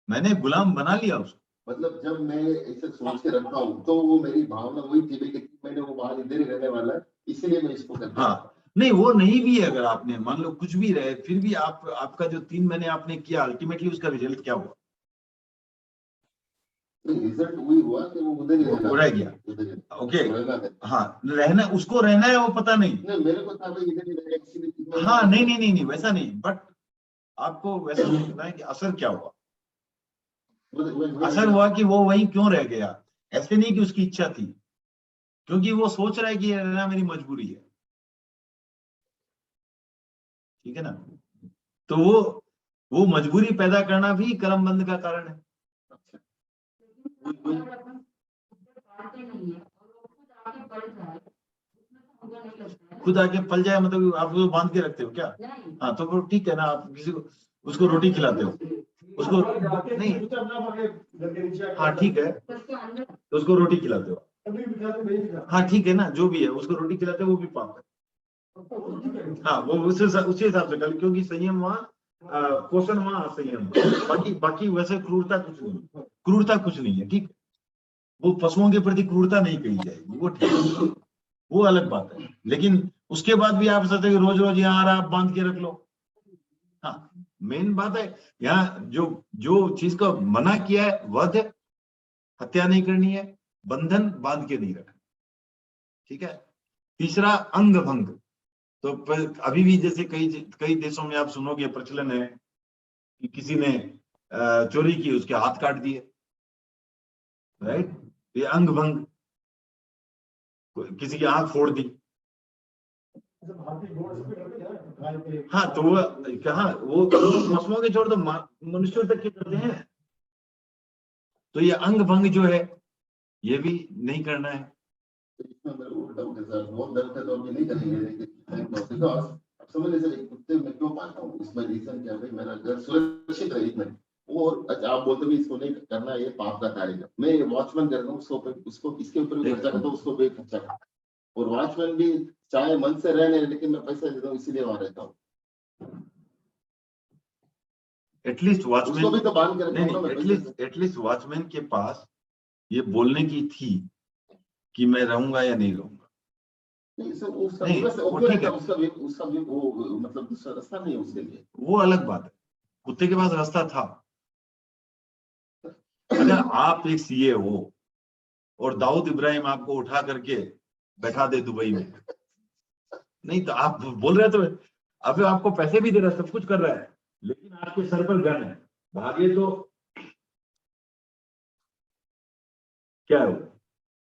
मैंने गुलाम बना लिया उसको। मतलब जब मैं इसे सोच के रखता हूँ तो वो मेरी भावना वही थी कि 3 महीने वो बाहर इधर ही रहने वाला है, इसलिए मैं इसको करता हूँ। हाँ, नहीं वो नहीं भी है, अगर आपने मान लो कुछ भी रहे, फिर भी आपका जो 3 महीने आपने किया, अल्टीमेटली उसका रिजल्ट क्या हुआ? रिजल्ट वही हुआ कि वो उधर ही रह गया। ओके, हाँ, उसको रहना है, वो पता नहीं। मेरे को था भाई इधर ही रहेगा। हाँ, नहीं वैसा नहीं, बट आपको वैसा सोचना है कि असर क्या हुआ। असर हुआ कि वो वहीं क्यों रह गया, ऐसे नहीं कि उसकी इच्छा थी, क्योंकि वो सोच रहा है कि ये रहना मेरी मजबूरी है, ठीक है ना। तो वो वो मजबूरी पैदा करना भी कर्म बंध का कारण है। अच्छा खुद आके पल जाए मतलब आप उसको बांध के रखते हो क्या? हाँ तो वो ठीक है ना, आप किसी को उसको रोटी खिलाते हो, उसको नहीं, हाँ ठीक है, तो उसको रोटी खिलाते हो, हाँ ठीक है ना, जो भी है उसको रोटी खिलाते हो वो भी पाप है। हाँ वो उसी हिसाब से कर, क्योंकि संयम वहाँ पोषण वहाँ असंयम, बाकी वैसे क्रूरता कुछ नहीं, क्रूरता कुछ नहीं है, ठीक है, वो पशुओं के प्रति क्रूरता नहीं कही जाएगी, वो ठीक है, वो अलग बात है। लेकिन उसके बाद भी आप सोचते रोज रोज यहाँ आप बांध के रख लो। हाँ मेन बात है यहाँ जो चीज को मना किया है, वध, हत्या नहीं करनी है, बंधन बांध के नहीं रखना, ठीक है। तीसरा अंग भंग, तो अभी भी जैसे कई देशों में आप सुनोगे प्रचलन है कि किसी ने चोरी की, उसके हाथ काट दिए, राइट, ये अंग भंग, किसी की आंख फोड़ दी। हाँ तो वो कहा, वो पशुओं के छोड़ दो मनुष्यों तक के करते हैं, तो ये अंग भंग जो है ये भी नहीं करना है। तो इसमें मेरे को डाउट है सर, बहुत दर्द है तो अभी नहीं करेंगे, बिकॉज समझ लीजिए कुत्ते में क्यों पालता हूँ, इसमें रीजन क्या है, मेरा घर सुरक्षित रहे इतना, और अच्छा आप बोलते भी इसको नहीं करना, ये पाप का कार्य है। मैं वॉचमैन करता हूँ, उसको इसके ऊपर भी खर्चा करता हूँ, उसको भी खर्चा करता हूँ, और वॉचमैन भी चाहे मन से रहने, लेकिन मैं पैसा देता हूँ इसीलिए वहां रहता हूँ। एटलीस्ट वॉचमैन उसको भी तो बांध के रखता हूँ ना मैं, एटलीस्ट वॉचमैन के पास ये बोलने की थी कि मैं रहूंगा या नहीं रहूंगा। नहीं सर, उसका नहीं, वो वो ठीक है, उसका भी वो मतलब दूसरा रास्ता नहीं है उसके लिए, वो अलग बात है, कुत्ते के पास रास्ता था। अगर आप एक सीए हो और दाऊद इब्राहिम आपको उठा करके बैठा दे दुबई में, नहीं तो आप बोल रहे तो अब आपको पैसे भी दे रहा है, सब कुछ कर रहा है, लेकिन आपके सर पर गन है, भागे तो क्या है, वो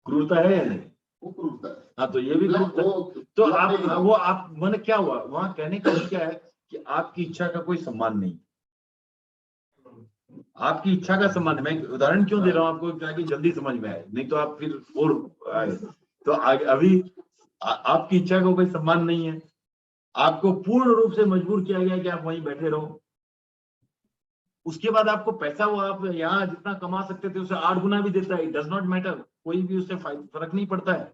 क्रूरता है या नहीं? वो क्रूरता है। हाँ तो ये भी क्रूरता, तो आप मैंने क्या हुआ वहां कहने का क्या है कि आपकी इच्छा का कोई सम्मान नहीं, आपकी इच्छा का सम्मान। मैं उदाहरण क्यों दे रहा हूँ आपको, क्या कि जल्दी समझ में आए, नहीं तो आप फिर और आए तो अभी आपकी इच्छा का कोई सम्मान नहीं है, आपको पूर्ण रूप से मजबूर किया गया कि आप वहीं बैठे रहो। उसके बाद आपको पैसा वो आप यहाँ जितना कमा सकते थे उससे 8 गुना भी देता है, इट डज नॉट मैटर, कोई भी उससे फर्क नहीं पड़ता है।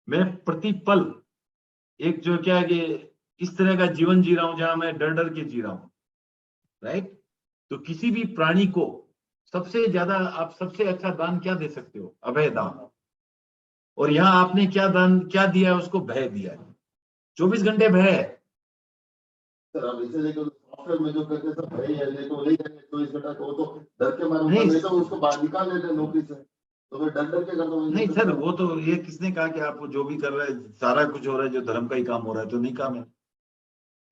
मैं प्रति पल एक जो क्या है कि इस तरह का जीवन जी रहा हूं जहां मैं डर डर के जी रहा हूं, राइट। तो किसी भी प्राणी को सबसे ज्यादा आप सबसे अच्छा दान क्या दे सकते हो? अभय दान। और यहाँ आपने क्या दान क्या दिया है? उसको भय दिया है, 24 घंटे भय है। सर आप इसे देखो, सॉफ्टवेयर में जो कहते हैं भाई है देखो नहीं करेंगे 24 घंटा को, तो डर के मारे नहीं तो उसको बाहर निकाल लेते हैं नौकरी से, तो मैं डर डर के करता हूँ। नहीं सर, वो तो ये किसने कहा कि आप जो भी कर रहे हैं सारा कुछ हो रहा है जो धर्म का ही काम हो रहा है, तो नहीं काम है।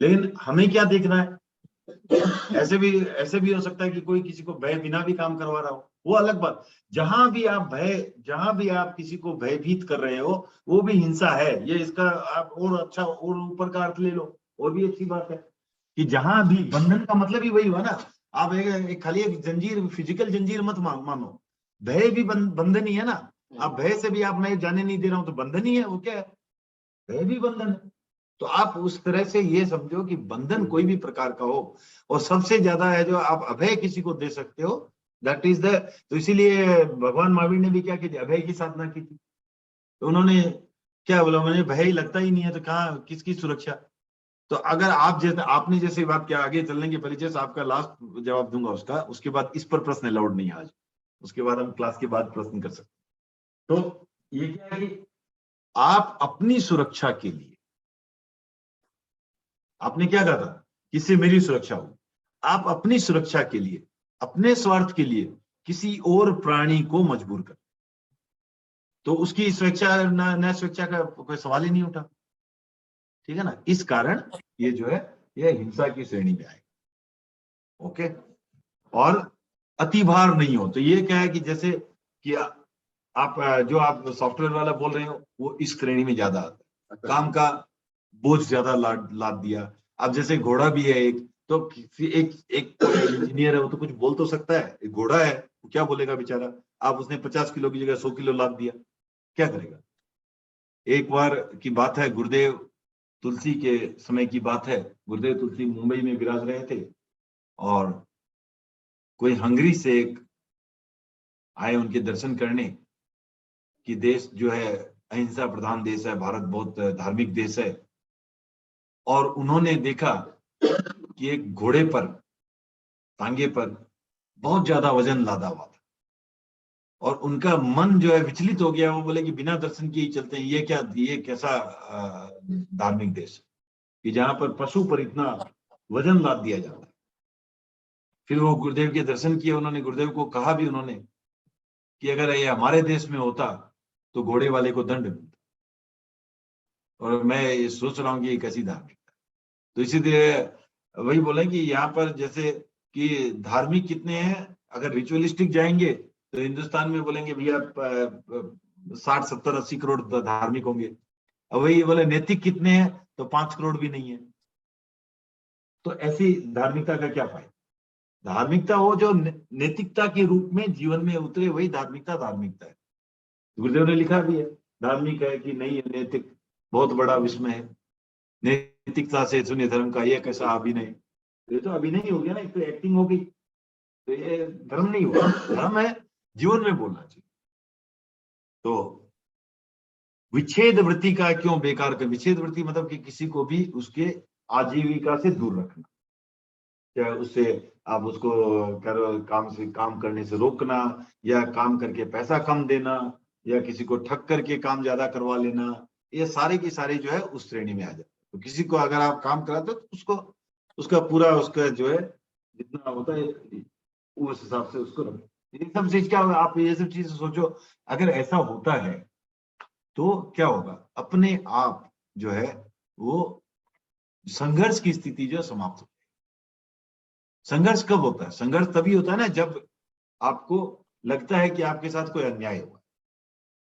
लेकिन हमें क्या देखना है, ऐसे भी हो सकता है कि कोई किसी को भय बिना भी काम करवा रहा हो, वो अलग बात। जहां भी आप किसी को भयभीत कर रहे हो वो भी हिंसा है। ये इसका आप और अच्छा और ऊपर का अर्थ ले लो, और भी अच्छी बात है कि जहां भी बंधन का मतलब ही वही हुआ ना। आप एक खाली एक जंजीर, फिजिकल जंजीर मत मानो, भय भी बंधन ही है ना। आप भय से भी आप मैं जाने नहीं दे रहा हूं तो बंधन ही है, वो क्या है, भय भी बंधन है। तो आप उस तरह से ये समझो कि बंधन कोई भी प्रकार का हो, और सबसे ज्यादा है जो आप अभय किसी को दे सकते हो, दैट इज द। तो इसीलिए भगवान महावीर ने भी क्या किया, अभय की साधना की थी। तो उन्होंने क्या बोला, मुझे भय ही लगता ही नहीं है तो कहाँ किसकी सुरक्षा। तो अगर आपने जैसे बात किया, आगे चलने के पहले जैसे आपका लास्ट जवाब दूंगा उसका, उसके बाद इस पर प्रश्न अलाउड नहीं आज, उसके बाद हम क्लास के बाद प्रश्न कर सकते। तो ये क्या है कि आप अपनी सुरक्षा के लिए, आपने क्या कहा था, किससे मेरी सुरक्षा हो, आप अपनी सुरक्षा के लिए, अपने स्वार्थ के लिए किसी और प्राणी को मजबूर कर, तो उसकी स्वेच्छा न स्वेच्छा का कोई सवाल ही नहीं उठा, ठीक है ना। इस कारण ये जो है ये हिंसा की श्रेणी में आएगा, ओके। और अतिभार नहीं हो, तो ये क्या है कि जैसे कि आप सॉफ्टवेयर वाला बोल रहे हो वो इस श्रेणी में ज्यादा आता है, काम का बोझ ज्यादा लाद दिया। अब जैसे घोड़ा भी है एक, तो किसी एक इंजीनियर है, वो तो कुछ बोल तो सकता है। एक घोड़ा है, वो क्या बोलेगा बेचारा? आप उसने 50 किलो की जगह 100 किलो लाद दिया, क्या करेगा? एक बार की बात है, गुरुदेव तुलसी के समय की बात है। गुरुदेव तुलसी मुंबई में विराज रहे थे और कोई हंगरी से एक आए उनके दर्शन करने कि देश जो है अहिंसा प्रधान देश है, भारत बहुत धार्मिक देश है। और उन्होंने देखा कि एक घोड़े पर, टांगे पर बहुत ज्यादा वजन लादा हुआ था और उनका मन जो है विचलित हो गया। वो बोले कि बिना दर्शन किए ही चलते हैं, ये क्या, ये कैसा धार्मिक देश है कि जहां पर पशु पर इतना वजन लाद दिया जाता है। फिर वो गुरुदेव के दर्शन किए उन्होंने। गुरुदेव को कहा भी उन्होंने कि अगर ये हमारे देश में होता तो घोड़े वाले को दंड मिलता। और मैं ये सोच रहा हूँ कि ये कैसी धार्मिकता। तो इसीलिए वही बोले कि यहाँ पर जैसे कि धार्मिक कितने हैं, अगर रिचुअलिस्टिक जाएंगे तो हिंदुस्तान में बोलेंगे भैया 60, 70, 80 करोड़ धार्मिक होंगे। अब वही बोले नैतिक कितने हैं, तो 5 करोड़ भी नहीं है। तो ऐसी धार्मिकता का क्या फायदा? धार्मिकता वो जो नैतिकता के रूप में जीवन में उतरे, वही धार्मिकता है। गुरुदेव ने लिखा भी है, धार्मिक है कि नहीं है नैतिक, बहुत बड़ा विस्मय है। नैतिकता से शून्य धर्म का ये कैसा अभिनय। ये तो अभिनय हो गया ना, एक तो एक्टिंग हो गई, तो ये धर्म नहीं हुआ। धर्म है जीवन में बोलना चाहिए। तो विच्छेद वृत्ति का क्यों बेकार कर? विच्छेद वृत्ति मतलब कि किसी को भी उसके आजीविका से दूर रखना, चाहे उससे आप उसको काम करने से रोकना, या काम करके पैसा कम देना, या किसी को ठग करके काम ज्यादा करवा लेना, ये सारे की सारे जो है उस श्रेणी में आ जाते। तो किसी को अगर आप काम कराते हो तो उसको उसका पूरा उसका जो है जितना होता है उस हिसाब से उसको रखो। ये सब चीज क्या होगा, आप ये सब चीज सोचो। अगर ऐसा होता है तो क्या होगा? अपने आप जो है वो संघर्ष की स्थिति जो समाप्त हो। संघर्ष कब होता है? संघर्ष तभी होता है ना जब आपको लगता है कि आपके साथ कोई अन्याय हुआ।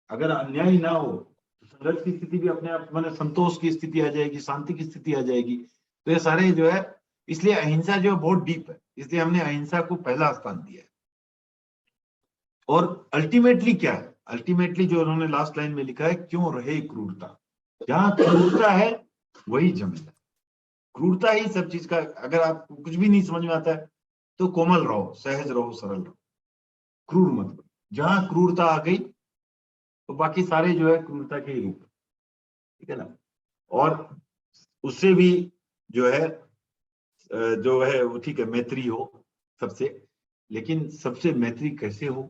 अगर अन्याय ना हो तो संघर्ष की स्थिति भी अपने आप, माने संतोष की स्थिति आ जाएगी, शांति की स्थिति आ जाएगी। तो ये सारे जो है, इसलिए अहिंसा जो है बहुत डीप है, इसलिए हमने अहिंसा को पहला स्थान दिया है। और अल्टीमेटली क्या है? अल्टीमेटली जो उन्होंने लास्ट लाइन में लिखा है, क्यों रहे क्रूरता। जहां क्रूरता है वही जमीन है। क्रूरता ही सब चीज का। अगर आपको कुछ भी नहीं समझ में आता है तो कोमल रहो, सहज रहो, सरल रहो, क्रूर मत बनो। जहां क्रूरता आ गई तो बाकी सारे जो है क्रूरता के ही रूप, ठीक है ना। और उससे भी जो है वो ठीक है, मैत्री हो सबसे, लेकिन सबसे मैत्री कैसे हो?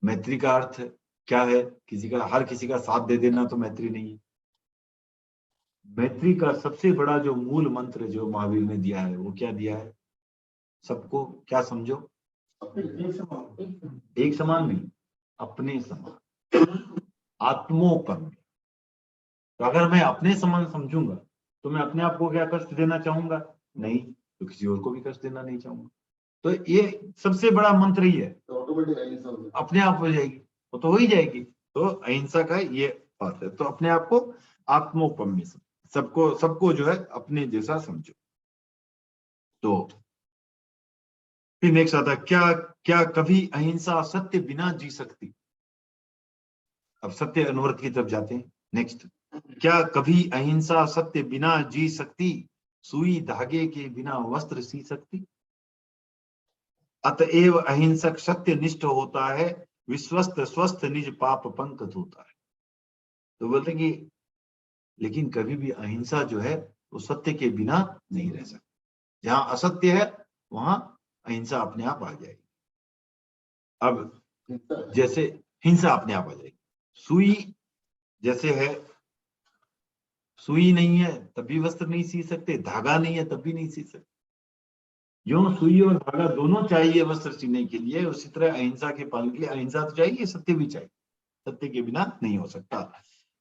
मैत्री का अर्थ क्या है? हर किसी का साथ दे देना तो मैत्री नहीं है। मैत्री का सबसे बड़ा जो मूल मंत्र जो महावीर ने दिया है, वो क्या दिया है? सबको क्या समझो? एक समान नहीं, अपने समान, आत्मोपम। तो अगर मैं अपने समान समझूंगा तो मैं अपने आप को क्या कष्ट देना चाहूंगा? नहीं, तो किसी और को भी कष्ट देना नहीं चाहूंगा। तो ये सबसे बड़ा मंत्र ही है। तो ऑटोमेटिक अहिंसा अपने आप हो जाएगी, वो तो हो ही जाएगी। तो अहिंसा का ये बात है। तो अपने आप को आत्मोपम में सबको जो है अपने जैसा समझो। तो फिर नेक्स्ट आता, क्या कभी अहिंसा सत्य बिना जी सकती? अब सत्य अनुवर्त की तरफ जाते हैं। नेक्स्ट, क्या कभी अहिंसा सत्य बिना जी सकती? सुई धागे के बिना वस्त्र सी सकती? अतएव अहिंसक सत्य निष्ठ होता है, विश्वस्त स्वस्थ निज पाप पंकत होता है। तो बोलते कि लेकिन कभी भी अहिंसा जो है वो सत्य के बिना नहीं रह सकती। जहां असत्य है वहां अहिंसा अपने आप आ जाएगी। अब जैसे हिंसा अपने आप आ जाएगी। सुई जैसे है, सुई नहीं है तब भी वस्त्र नहीं सी सकते, धागा नहीं है तब भी नहीं सी सकते। जो सुई और धागा दोनों चाहिए वस्त्र सीने के लिए, उसी तरह अहिंसा के पालन के लिए अहिंसा तो चाहिए, सत्य भी चाहिए। सत्य के बिना नहीं हो सकता।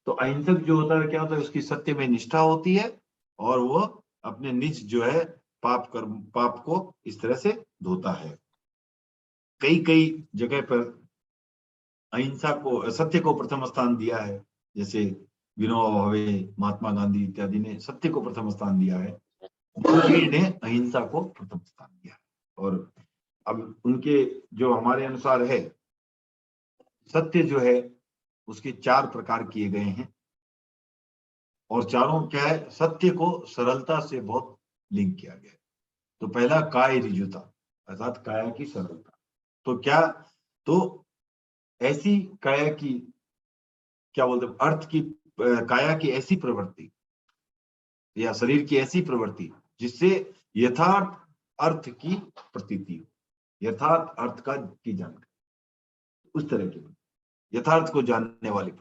तो अहिंसक जो होता है क्या होता है, उसकी सत्य में निष्ठा होती है और वो अपने निज जो है पाप को इस तरह से धोता है। कई जगह पर अहिंसा को, सत्य को प्रथम स्थान दिया है। जैसे विनोबा भावे, महात्मा गांधी इत्यादि ने सत्य को प्रथम स्थान दिया है। महावीर ने अहिंसा को प्रथम स्थान दिया। और अब उनके जो हमारे अनुसार है, सत्य जो है उसके 4 प्रकार किए गए हैं, और चारों क्या है, सत्य को सरलता से बहुत लिंक किया गया है। तो पहला काय ऋजुता, अर्थात काया की सरलता। तो क्या, तो ऐसी काया की, क्या बोलते हैं, अर्थ की, काया की ऐसी प्रवृत्ति या शरीर की ऐसी प्रवृत्ति जिससे यथार्थ अर्थ की प्रतीति हो, यथार्थ अर्थ की जानकारी, उस तरह की यथार्थ को जानने वाली।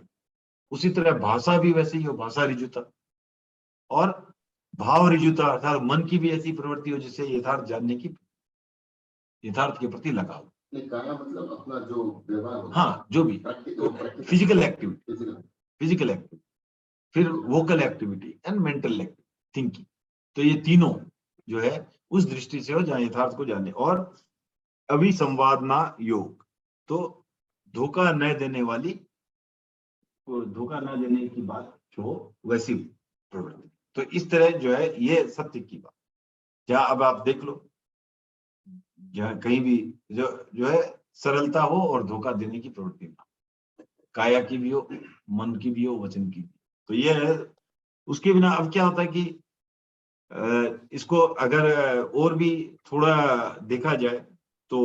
उसी तरह भाषा भी वैसे ही हो, भाषा ऋजुता, और भाव ऋजुता, अर्थात मन की भी ऐसी प्रवृत्ति हो जिससे यथार्थ जानने की, यथार्थ के प्रति लगाव। काया मतलब अपना जो व्यवहार, हाँ, जो भी फिजिकल एक्टिविटी, फिजिकल एक्टिविटी, फिर vocal activity and mental thinking. तो ये तीनों जो है उस दृष्टि से हो जहां यथार्थ को जानने। और अभिसंवादना योग, तो धोखा न देने वाली, धोखा न देने की बात जो वैसी प्रवृत्ति। तो इस तरह जो है ये सत्य की बात। जहां अब आप देख लो, जहां कहीं भी जो है सरलता हो और धोखा देने की प्रवृत्ति ना, काया की भी हो, मन की भी हो, वचन की भी। तो ये है। उसके बिना अब क्या होता है कि इसको अगर और भी थोड़ा देखा जाए तो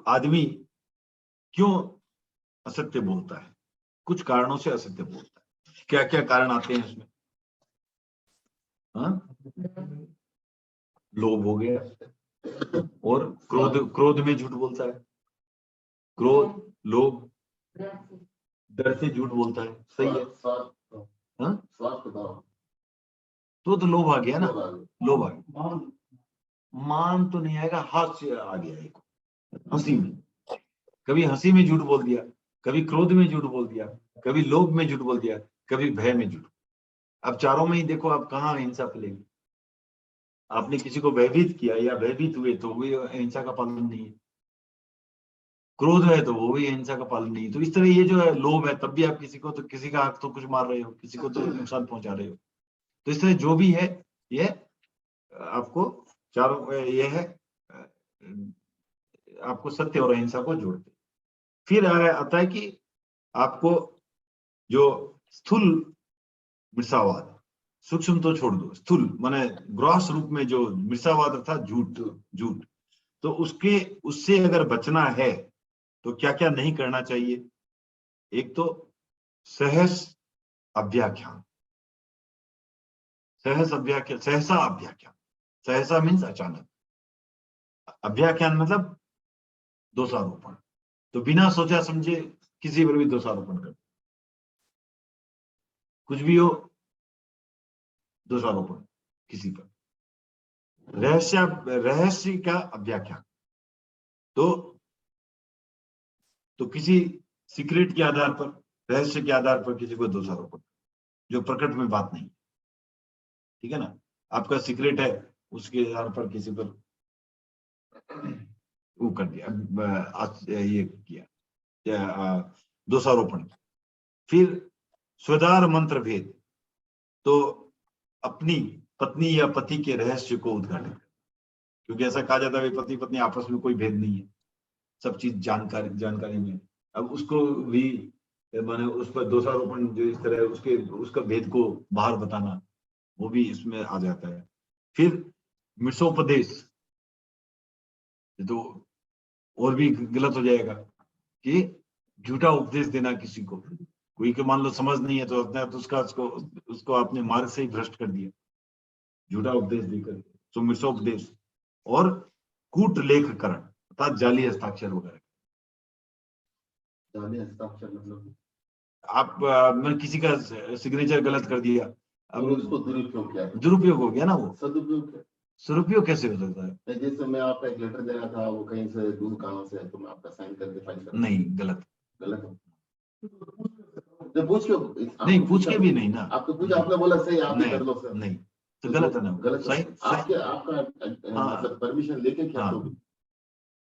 आदमी क्यों असत्य बोलता है, कुछ कारणों से असत्य बोलता है। क्या क्या कारण आते हैं इसमें? हाँ, लोभ हो गया, और क्रोध में झूठ बोलता है, क्रोध, लोभ, डर से झूठ बोलता है। सही है। हाँ, तो लोभ आ गया ना, लोभ आ गया। मान तो नहीं आएगा, हास्य आ गया एक, हंसी में, कभी हंसी में झूठ बोल दिया, कभी क्रोध में झूठ बोल दिया, कभी लोभ में झूठ बोल दिया, कभी भय में झूठ। अब चारों में ही देखो आप कहाँ अहिंसा फैलेगी। आपने किसी को भयभीत किया या भयभीत हुए तो वो अहिंसा का पालन नहीं है। क्रोध है तो वो भी अहिंसा का पालन नहीं है। तो इस तरह ये जो है लोभ है, तब भी आप किसी को, तो किसी का हक तो कुछ मार रहे हो, किसी को तो नुकसान पहुंचा रहे हो। तो इस तरह जो भी है ये आपको चारों, ये है आपको सत्य और अहिंसा को जोड़ते। फिर आता है कि आपको जो स्थूल मिर्सावाद, सूक्ष्म तो छोड़ दो, स्थूल माने ग्रॉस रूप में जो मिर्सावाद था, झूठ, तो उससे अगर बचना है तो क्या क्या नहीं करना चाहिए। एक तो सहसा अभ्याख्यान, सहसा मीन्स अचानक, अभ्याख्यान मतलब दोषारोपण। तो बिना सोचा समझे किसी पर भी दोषारोपण कर, कुछ भी हो दोषारोपण किसी पर। रहस्य का अभ्याख्यान, तो किसी सीक्रेट के आधार पर, रहस्य के आधार पर किसी को दोषारोपण, जो प्रकट में बात नहीं, ठीक है ना, आपका सीक्रेट है, उसके आधार पर किसी पर वो कर दिया, ये किया दोषारोपण। फिर स्वदार मंत्र भेद, तो अपनी पत्नी या पति के रहस्य को उद्घाटन, क्योंकि ऐसा कहा जाता है पति पत्नी आपस में कोई भेद नहीं है, सब चीज जानकारी में। अब उसको भी माने उस पर दोषारोपण जो इस तरह उसका भेद को बाहर बताना, वो भी इसमें आ जाता है। फिर मिसोपदेश, तो और भी गलत हो जाएगा कि झूठा उपदेश देना किसी को, कोई के मान लो समझ नहीं है तो उसको आपने मार्ग से ही भ्रष्ट कर दिया, झूठा उपदेश देकर, तो मिसोपदेश। और कूट लेखकरण अर्थात जाली हस्ताक्षर वगैरह। जाली हस्ताक्षर मतलब मैं किसी का सिग्नेचर गलत कर दिया, अब उसको दुरुपयोग हो गया ना, वो सदुपयोग कैसे हो सकता है? जैसे मैं आपका एक लेटर देना था, वो कहीं से दूर कहां से है, तो मैं आपका साइन करके फाइल कर, नहीं, गलत जब पूछ के नहीं, पूछ के भी नहीं ना, आपको पूछा, आपने बोला सही, आप नहीं, कर लो सर, नहीं तो गलत है ना, गलत सही आपका मतलब परमिशन लेके क्या,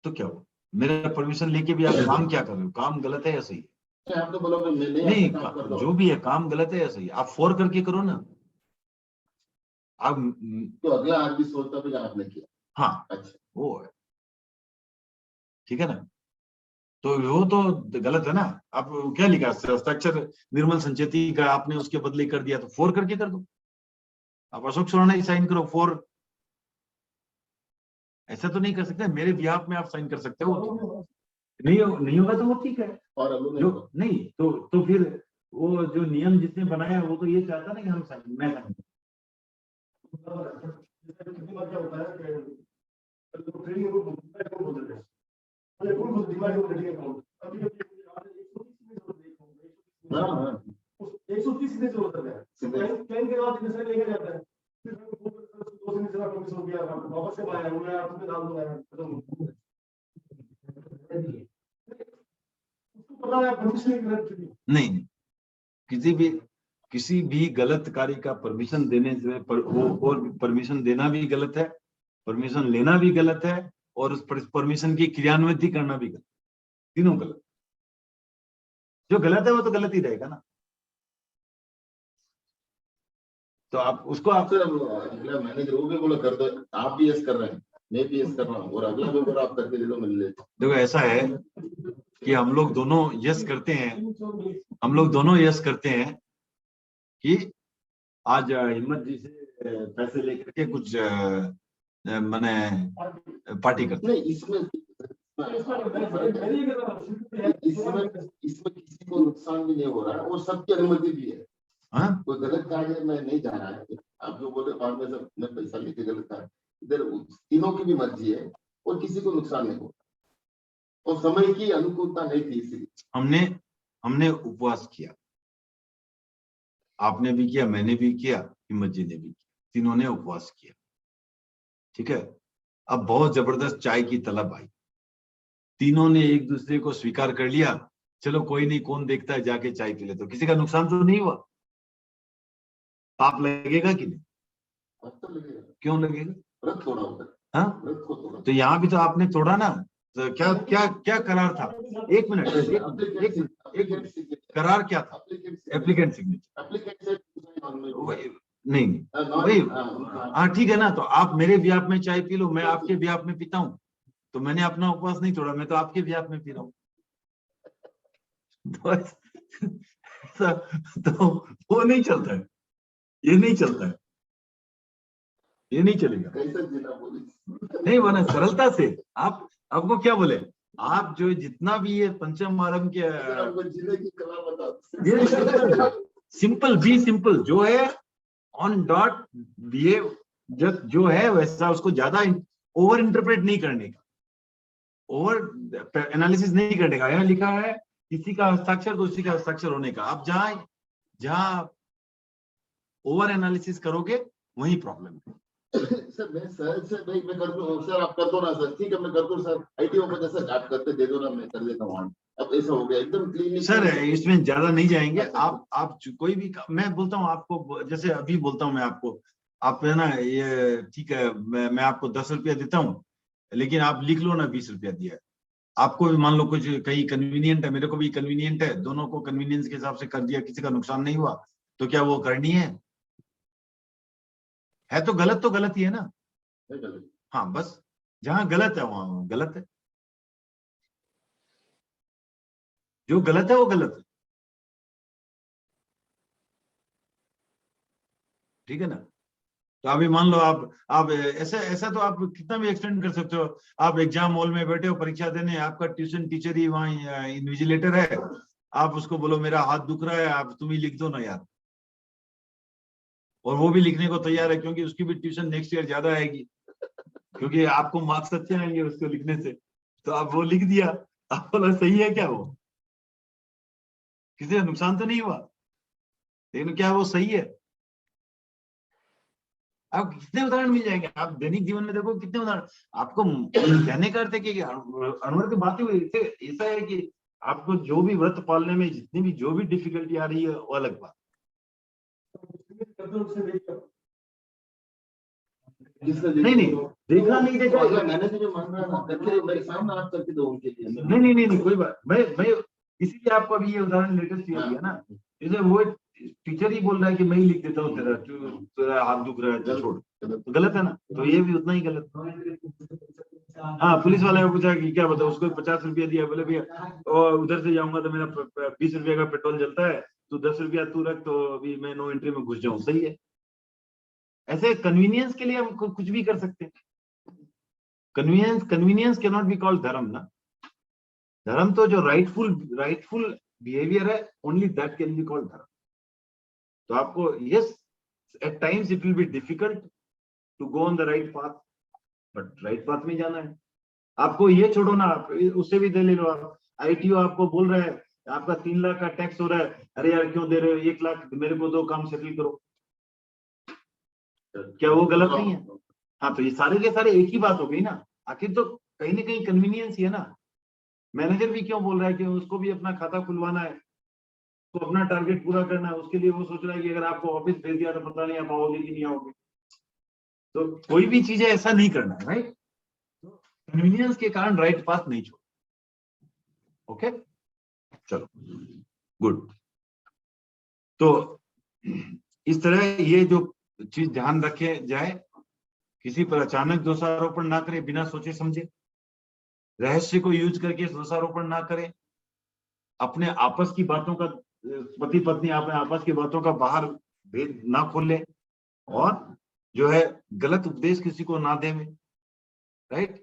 तो क्या हो, मेरा परमिशन लेके भी आप काम क्या कर रहे हो, काम गलत है या सही है? आप तो बोलोगे नहीं, जो भी है काम गलत है या सही, आप फोर करके करो ना, आप तो अगला आदमी सोचता भी आपने किया। हाँ अच्छा, वो है, ठीक है ना। तो वो तो गलत है ना। आप क्या लिखा हस्ताक्षर निर्मल संचेती का, आपने उसके बदले कर दिया तो 4 करके कर दो। आप अशोक सुराणा ही साइन करो 4। ऐसा तो नहीं कर सकते, मेरे बिहाफ में आप साइन कर सकते हो। नहीं होगा तो वो ठीक है। और अगले में जो नहीं तो फिर वो जो नियम जिसने बनाया वो तो ये चाहता ना कि हम साइन, मैं साइन हाँ, हाँ, 130 सिग्नेचर होता है, पेन के बाद सिग्नेचर लेके जाता है, फिर दो सिग्नेचर आपको मिस हो गया, वापस से आया हुआ है, आपने डाल दिया खत्म। उसको पता है परमिशन की गलत थी। नहीं, किसी भी गलत कार्य का परमिशन देने से और परमिशन देना भी गलत है, परमिशन लेना भी गलत है, और उस परमिशन की क्रियान्विति करना भी गलत, तीनों गलत। जो गलत है वो तो गलत ही रहेगा ना। तो आप उसको आप सर अगला मैनेजर वो भी बोला कर दो, आप भी यस कर रहे हैं, मैं भी यस कर रहा हूँ, और अगला भी बोला आप करके दे दो, मिल लेते। देखो ऐसा है कि हम लोग दोनों यस करते हैं, हम लोग दोनों यस करते हैं कि आज हिम्मत जी से पैसे लेकर के कुछ मैंने पार्टी करते नहीं, इसमें किसी को नुकसान भी नहीं हो रहा है और सबकी अनुमति भी है। हाँ? कोई गलत कार्य में नहीं जा रहा है। आप जो बोले बाद में सब मैं पैसा लेके गलत कार्य, इधर तीनों की भी मर्जी है और किसी को नुकसान नहीं होता, और समय की अनुकूलता नहीं थी इसलिए हमने उपवास किया, आपने भी किया, मैंने भी किया, हिम्मत जी ने भी किया, तीनों ने उपवास किया, ठीक है। अब बहुत जबरदस्त चाय की तलब आई, तीनों ने एक दूसरे को स्वीकार कर लिया, चलो कोई नहीं, कौन देखता है, जाके चाय पी ले, तो किसी का नुकसान तो नहीं हुआ। पाप लगेगा कि नहीं? तो लगेगा। क्यों लगेगा? व्रत तोड़ा होगा। हाँ, व्रत को तोड़ा। तो यहाँ भी तो आपने तोड़ा ना। तो क्या क्या क्या करार था? एक मिनट, करार क्या था? Applicant signature. नहीं वही, हाँ ठीक है ना। तो आप मेरे ब्याह में चाय पी लो, मैं आपके ब्याह में पीता हूँ, तो मैंने अपना उपवास नहीं तोड़ा, मैं तो आपके ब्याह में पी रहा हूँ। तो वो नहीं चलता है, ये नहीं चलता है, ये नहीं चलेगा। कैसे जीना बोली? नहीं बना सरलता से। आपको क्या बोले, आप जो जितना भी ये पंचम आरंभ के जीने की कला बता। सिंपल बी सिंपल जो है, ऑन डॉट बिहेव, जो है वैसा, उसको ज्यादा ओवर इंटरप्रेट नहीं करने का, ओवर एनालिसिस नहीं करने का। यहाँ लिखा है किसी का हस्ताक्षर तो उसी का हस्ताक्षर होने का। आप जहां ओवर एनालिसिस करोगे वही प्रॉब्लम है। सर मैं सर से भाई मैं कर दूं, सर आप कर दो ना सर, ठीक है मैं कर दूं सर, आईटी ऑफिसर सर आप करते दे दो ना, मैं कर देता हूँ। अब ऐसा हो गया एकदम क्लीन। सर इसमें ज्यादा नहीं जाएंगे। आप कोई भी, मैं बोलता हूँ आपको, जैसे अभी बोलता हूँ मैं आपको, आप है ना ये ठीक है, मैं आपको 10 रुपया देता हूँ, लेकिन आप लिख लो ना 20 रुपया दिया है। आपको भी मान लो कुछ कहीं कन्वीनियंट है, मेरे को भी कन्वीनियंट है, दोनों को कन्वीनियंस के हिसाब से कर दिया, किसी का नुकसान नहीं हुआ, तो क्या वो करनी है तो गलत ही है ना। हाँ बस, जहां गलत है वहां गलत है, जो गलत है वो गलत है, ठीक है ना। तो अभी मान लो आप ऐसा तो आप कितना भी एक्सटेंड कर सकते हो। आप एग्जाम हॉल में बैठे हो परीक्षा देने, आपका ट्यूशन टीचर ही वहाँ इन्विजिलेटर है, आप उसको बोलो मेरा हाथ दुख रहा है, आप तुम ही लिख दो ना यार, और वो भी लिखने को तैयार है, क्योंकि उसकी भी ट्यूशन नेक्स्ट ईयर ज्यादा आएगी, क्योंकि आपको मार्क्स अच्छे आएंगे उसको लिखने से। तो आप वो लिख दिया, आप बोला सही है क्या, वो किसी का नुकसान तो नहीं हुआ, लेकिन क्या वो सही है? आप कितने उदाहरण मिल जाएंगे, आप दैनिक जीवन में देखो कितने उदाहरण। आपको कहने का अर्थ है कि अनवर की बातें ऐसा है कि आपको जो भी व्रत पालने में जितनी भी जो भी डिफिकल्टी आ रही है वो अलग बात। नहीं देखना नहीं देखा, मैंने जो मान रहा था करके मेरे सामने आप करके दो उनके लिए। नहीं कोई बात, मैं इसीलिए आपको अभी ये उदाहरण लेटेस्ट दिया ना। जैसे वो टीचर ही बोल रहा है कि मैं ही लिख देता हूँ तेरा हाथ दुख रहा है तो छोड़, तो गलत है ना, तो ये भी उतना ही गलत। हाँ, पुलिस वाले को पूछा कि क्या बताओ, उसको 50 रुपया दिया, बोले भैया और उधर से जाऊंगा तो मेरा 20 रुपया का पेट्रोल जलता है, तू 10 रुपया तू रख तो अभी मैं नो एंट्री में घुस जाऊं, सही है। ऐसे कन्वीनियंस के लिए हम कुछ भी कर सकते हैं। Convenience can not be called dharma ना। धर्म तो जो राइटफुल बिहेवियर है, only that can be called dharma. तो आपको yes, at times it will be difficult to go on the right path, but right path में जाना है। आपको ये छोड़ो ना, आप उससे भी दे ले लो। आप ITO आपको बोल रहा है आपका 3 लाख का टैक्स हो रहा है, अरे यार क्यों दे रहे हो, 1 लाख मेरे को दो, काम सेटल करो, क्या वो गलत नहीं है? हाँ, तो ये सारे के सारे एक ही बात हो गई ना। आखिर तो कहीं ना कहीं कन्वीनियंस ही है ना। मैनेजर भी क्यों बोल रहा है कि उसको भी अपना खाता खुलवाना है, तो अपना टारगेट पूरा करना है, उसके लिए वो सोच रहा है कि अगर आपको ऑफिस भेज दिया तो पता नहीं आप आओगे कि नहीं आओगे। तो कोई भी चीजें ऐसा नहीं करना है, राइट। कन्वीनियंस के कारण राइट पाथ नहीं छोड़। ओके, चलो, गुड। तो इस तरह ये जो चीज ध्यान रखे जाए, किसी पर अचानक दोषारोपण ना करें बिना सोचे समझे, रहस्य को यूज करके दोषारोपण ना करें, अपने आपस की बातों का, पति पत्नी अपने आपस की बातों का बाहर भेद ना खोले, और जो है गलत उपदेश किसी को ना दें, राइट।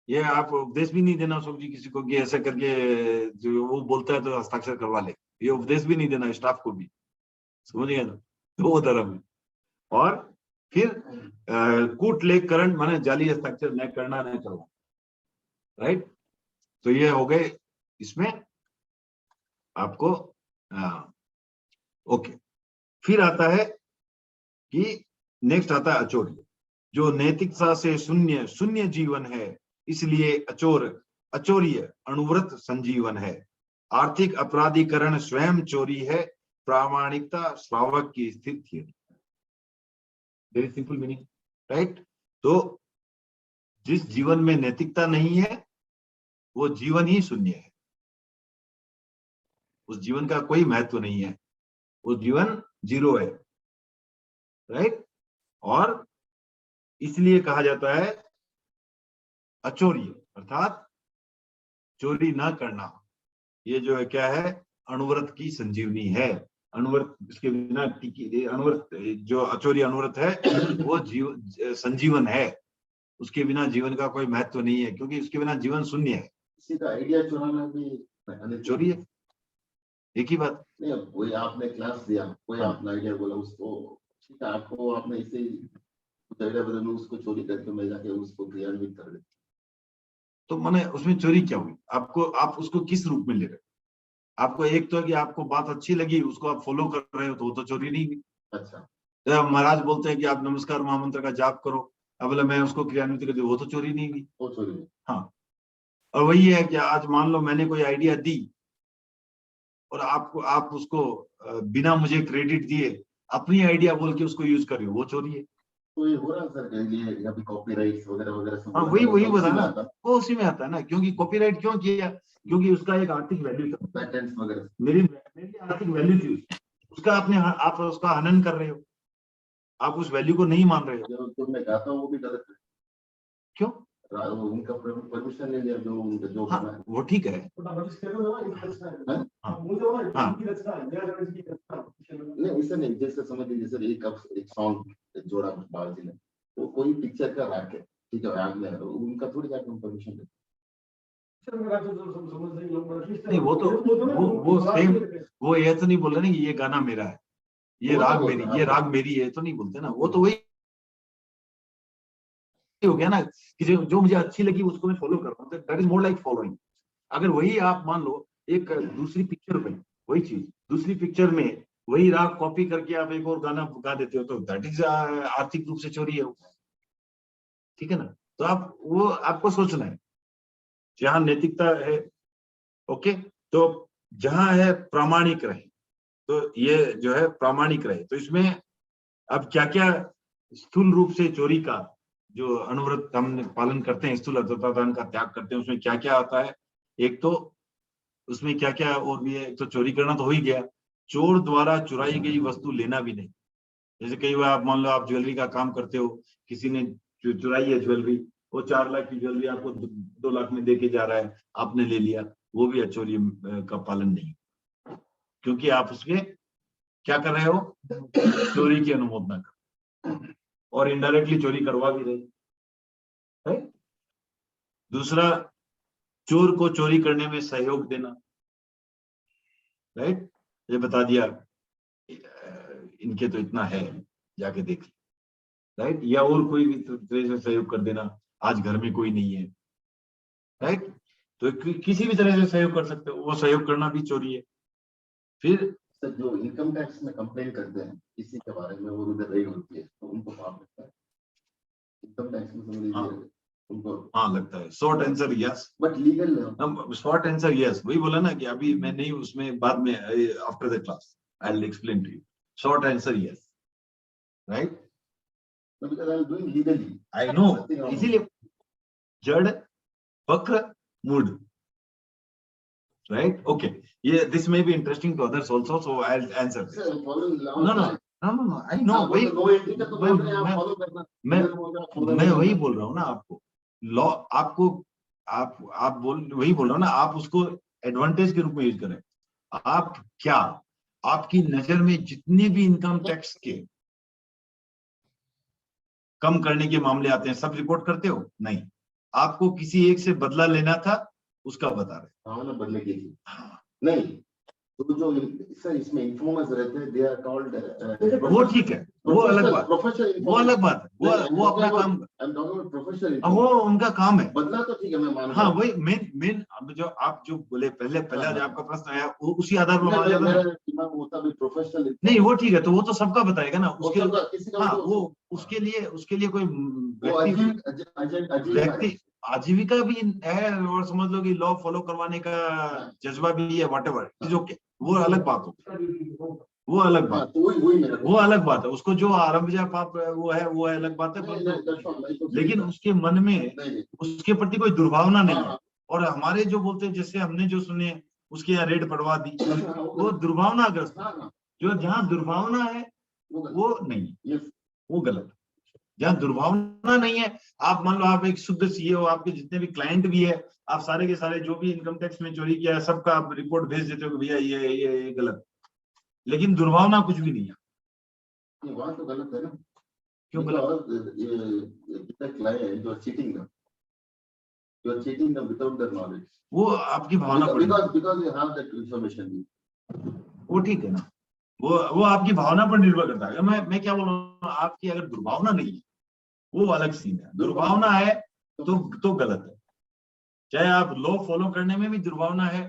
ये आप उपदेश भी नहीं देना अशोक जी किसी को कि ऐसा करके जो वो बोलता है तो हस्ताक्षर करवा ले, ये उपदेश भी नहीं देना स्टाफ को भी, समझिए ना, तो वो धर्म है। और फिर कूट लेख करण माने जाली हस्ताक्षर न करना, न करवा, राइट। तो ये हो गए इसमें आपको। ओके, फिर आता है कि नेक्स्ट आता है अचौर्य, जो नैतिकता से शून्य जीवन है, इसलिए अचौर्य अणुव्रत संजीवन है। आर्थिक अपराधीकरण स्वयं चोरी है, प्रामाणिकता श्रावक की स्थिति है। Very simple meaning, right. तो जिस जीवन में नैतिकता नहीं है वो जीवन ही शून्य है, उस जीवन का कोई महत्व नहीं है, वो जीवन जीरो है, राइट। और इसलिए कहा जाता है अचौर्य, अर्थात चोरी ना करना, ये जो है क्या है, अणुव्रत की संजीवनी है। अणुव्रत, इसके बिना अणुव्रत, जो अचौर्य अणुव्रत है वो संजीवन है, उसके बिना जीवन का कोई महत्व नहीं है, क्योंकि उसके बिना जीवन शून्य है। किसी का आइडिया चुराना भी चोरी है, एक ही बात नहीं। कोई आपने क्लास दिया, कोई अपना आइडिया बोला, उसको ठीक है, आपको आपने इसे कुछ आइडिया बदल, उसको चोरी करके मैं जाके उसको क्रियान्वित कर देता, तो माने उसमें चोरी क्या हुई? आपको, आप उसको किस रूप में ले रहे? आपको एक तो है कि आपको बात अच्छी लगी, उसको आप फॉलो कर रहे हो, तो वो तो चोरी नहीं हुई। अच्छा, जब महाराज बोलते हैं कि आप नमस्कार महामंत्र का जाप करो, अब बोले मैं उसको क्रियान्वित कर दूं, वो तो चोरी नहीं हुई। वो चोरी नहीं। हाँ, और वही है कि आज मान लो मैंने कोई आइडिया दी और आप उसको बिना मुझे क्रेडिट दिए अपनी आइडिया बोल के उसको यूज कर रहे हो, वो चोरी है। तो ये हो रहा है सर के लिए, अभी कॉपीराइट्स वगैरह वगैरह सब। हाँ, वही बता ना, वो उसी में आता है ना। क्योंकि कॉपीराइट क्यों किया? क्योंकि उसका एक आर्थिक वैल्यू था, पैटेंट्स वगैरह। मेरी आर्थिक वैल्यू थी उसका, आप उसका हनन कर रहे हो, आप उस वैल्यू को नहीं मान रहे हो। जो तुमने कहा था वो भी गलत है। क्यों? उनका परमिशन ले लिया, जो उनका जो करना है वो ठीक है। नहीं, इसे नहीं, जैसे समझ लीजिए सर, एक सॉन्ग जोड़ा बाबा जी ने, वो कोई पिक्चर का रैक है, ठीक है, राग में उनका थोड़ी जाके हम परमिशन देते। नहीं, वो तो वो सेम, वो ये तो नहीं बोल रहे ना कि ये गाना मेरा है, ये राग मेरी, ये राग मेरी है, तो नहीं बोलते ना। वो तो वही हो गया ना कि जो मुझे अच्छी लगी उसको मैं फॉलो कर रहा हूँ, that is more like following. अगर वही आप मान लो एक दूसरी पिक्चर में वही चीज, दूसरी पिक्चर में वही राग कॉपी करके आप एक और गाना गा देते हो, तो दैट इज आर्थिक रूप से चोरी है, ठीक है ना। तो आप वो आपको सोचना है, जहां नैतिकता है, ओके, तो जहां है प्रामाणिक रहे, तो ये जो है प्रामाणिक रहे। तो इसमें अब क्या क्या स्थूल रूप से चोरी का जो अनुव्रत हम पालन करते हैं, स्थूल अर्थदान का त्याग करते हैं, उसमें क्या क्या आता है? एक तो उसमें क्या क्या और भी है, एक तो चोरी करना तो हो ही गया, चोर द्वारा चुराई गई वस्तु लेना भी नहीं। जैसे कई बार आप मान लो आप ज्वेलरी का काम करते हो, किसी ने चुराई है ज्वेलरी, वो 4 लाख की ज्वेलरी आपको 2 लाख में देके जा रहा है, आपने ले लिया, वो भी चोरी का पालन नहीं, क्योंकि आप उसके क्या कर रहे हो, चोरी की अनुमोदना कर, और इनडायरेक्टली चोरी करवा भी रहे। दूसरा, चोर को चोरी करने में सहयोग देना, राइट, ये बता दिया इनके तो इतना है, जाके देख, राइट, या और कोई भी तरह से सहयोग कर देना, आज घर में कोई नहीं है, राइट, तो किसी भी तरह से सहयोग कर सकते हो, वो सहयोग करना भी चोरी है। फिर सर जो इनकम टैक्स में कंप्लेन करते हैं किसी के बारे में, वो उधर रेड होती है तो उनको पाप लगता है इनकम टैक्स में, समझ लीजिए उनको। हाँ लगता है। Short answer yes, but legal short answer yes, वही बोला ना कि अभी मैं नहीं, उसमें बाद में after the class I will explain to you. Short answer yes, right, because I am doing legally. I know, इसीलिए जड़ वक्र मूड, राइट, ओके, ये this may be interesting to others also, so I will answer this. Sir, following law. No no no no, I know, वही नो एंट्री का तो बोल रहे हैं आप फॉलो करना। मैं वही बोल रहा हूँ ना आपको, लॉ आपको आप वही बोल रहा हूँ ना, आप उसको एडवांटेज के रूप में यूज करें। आप क्या, आपकी नजर में जितने भी इनकम टैक्स के कम करने के मामले आते हैं, सब रिपोर्ट करते हो? नहीं, आपको किसी एक से बदला लेना था, उसका बता रहे। हाँ ना, बदले की थी नहीं, तो जो सर इसमें इन्फॉर्मर्स रहते हैं, दे आर कॉल्ड, वो ठीक है, वो अलग बात, प्रोफेशनल, वो अलग बात है, वो अपना काम, प्रोफेशनल, वो उनका काम है। बदला तो ठीक है, मैं मानता हाँ हूं। वही मेन जो आप जो बोले पहले जो आपका प्रश्न आया, वो उसी आधार पर माना मेरा जाता है। मेरा दिमाग होता भी प्रोफेशनल नहीं वो ठीक है, तो वो तो सबका बताएगा ना, उसके किसी का हाँ, तो- वो उसके लिए कोई वो व्यक्ति अजीब आजीविका भी है, और समझ लो कि लॉ फॉलो करवाने का जज्बा भी है, व्हाटएवर इज ओके, वो अलग बात होगी, वो अलग हाँ, बात, तो वही मेरा वो अलग बात है। उसको जो आरंभ पाप वो है अलग बात है, लेकिन उसके मन में उसके प्रति कोई दुर्भावना नहीं है। और हमारे जो बोलते हैं, जैसे हमने जो सुने उसके यहाँ रेड पड़वा दी, वो दुर्भावनाग्रस्त, जो जहाँ दुर्भावना है वो नहीं, वो गलत। जहाँ दुर्भावना नहीं है, आप मान लो आप एक शुद्ध सीए हो, आपके जितने भी क्लाइंट भी है, आप सारे के सारे जो भी इनकम टैक्स में चोरी किया है सबका आप रिपोर्ट भेज देते हो कि भैया ये गलत, लेकिन दुर्भावना कुछ भी नहीं है। ये बात तो गलत है ना, क्यों गलत? जो चीटिंग ना, you are cheating them without their knowledge, वो आपकी भावना पर, because you have that information, वो ठीक है ना, वो आपकी भावना पर निर्भर करता है। मैं क्या बोल रहा हूँ, आपकी अगर दुर्भावना नहीं है वो अलग सीन है, दुर्भावना है तो गलत है। चाहे आप लॉ फॉलो करने में भी दुर्भावना है,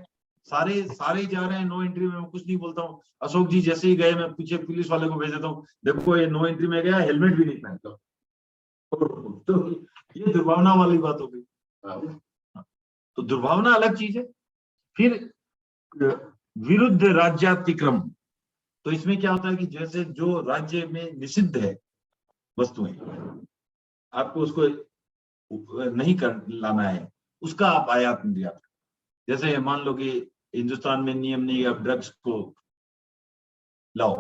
सारे जा रहे हैं नो एंट्री में, मैं कुछ नहीं बोलता हूँ। अशोक जी जैसे ही गए, मैं पीछे पुलिस वाले को भेज देता हूँ, देखो ये नो एंट्री में गया, हेलमेट भी नहीं पहनता, तो ये दुर्भावना वाली बात हो गई। तो दुर्भावना अलग चीज है। फिर विरुद्ध राज्यातिक्रम, तो इसमें क्या होता है कि जैसे जो राज्य में निषिद्ध है वस्तुएं, आपको उसको नहीं कर लाना है, उसका आप आयात निर्यात, जैसे मान लो कि हिंदुस्तान में नियम नहीं है आप ड्रग्स को लाओ,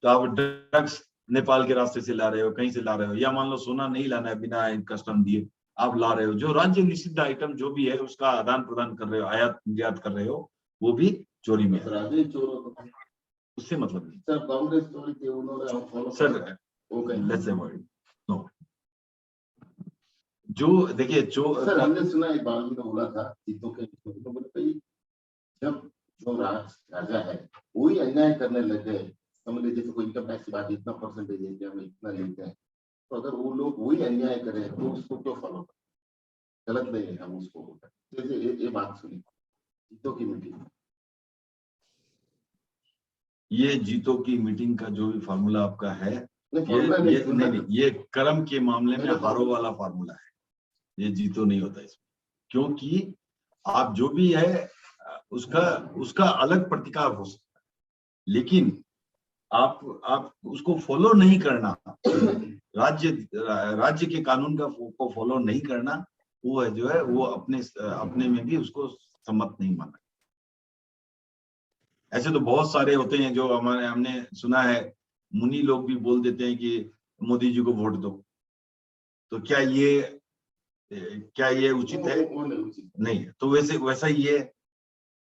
तो आप ड्रग्स नेपाल के रास्ते से ला रहे हो, कहीं से ला रहे हो, या मान लो सोना नहीं लाना है बिना कस्टम दिए, आप ला रहे हो, जो राज्य निषिद्ध आइटम जो भी है उसका आदान प्रदान कर रहे हो, आयात निर्यात कर रहे हो, वो भी चोरी में है, उससे मतलब नहीं। सर कांग्रेस चोरी थी, उन्होंने सर लेट्स अवॉइड नो, जो देखिए जो सर हमने सुना एक बार में बोला था चीतों के, तो बोले भाई जब जो राजा है वही अन्याय करने लग गए, समझ लीजिए कोई इनकम टैक्स की बात, इतना परसेंटेज है हमें इतना लेते हैं, तो अगर वो लोग वही अन्याय करें तो उसको क्यों फॉलो करें? गलत नहीं है हम उसको, जैसे ये बात सुनी जीतों की मीटिंग, ये जीतों की मीटिंग का जो भी फार्मूला आपका है, ये कर्म के मामले में हारों वाला फार्मूला है, ये जीतो नहीं होता इसमें, क्योंकि आप जो भी है उसका अलग प्रतिकार हो सकता है, लेकिन आप उसको फॉलो नहीं करना, राज्य के कानून को फॉलो नहीं करना, वो है जो है वो अपने में भी उसको सम्मत नहीं माना। ऐसे तो बहुत सारे होते हैं जो हमने सुना है, मुनि लोग भी बोल देते हैं कि मोदी जी को वोट दो। तो क्या ये उचित है? वो नहीं उचित। नहीं है। तो वैसा ही है,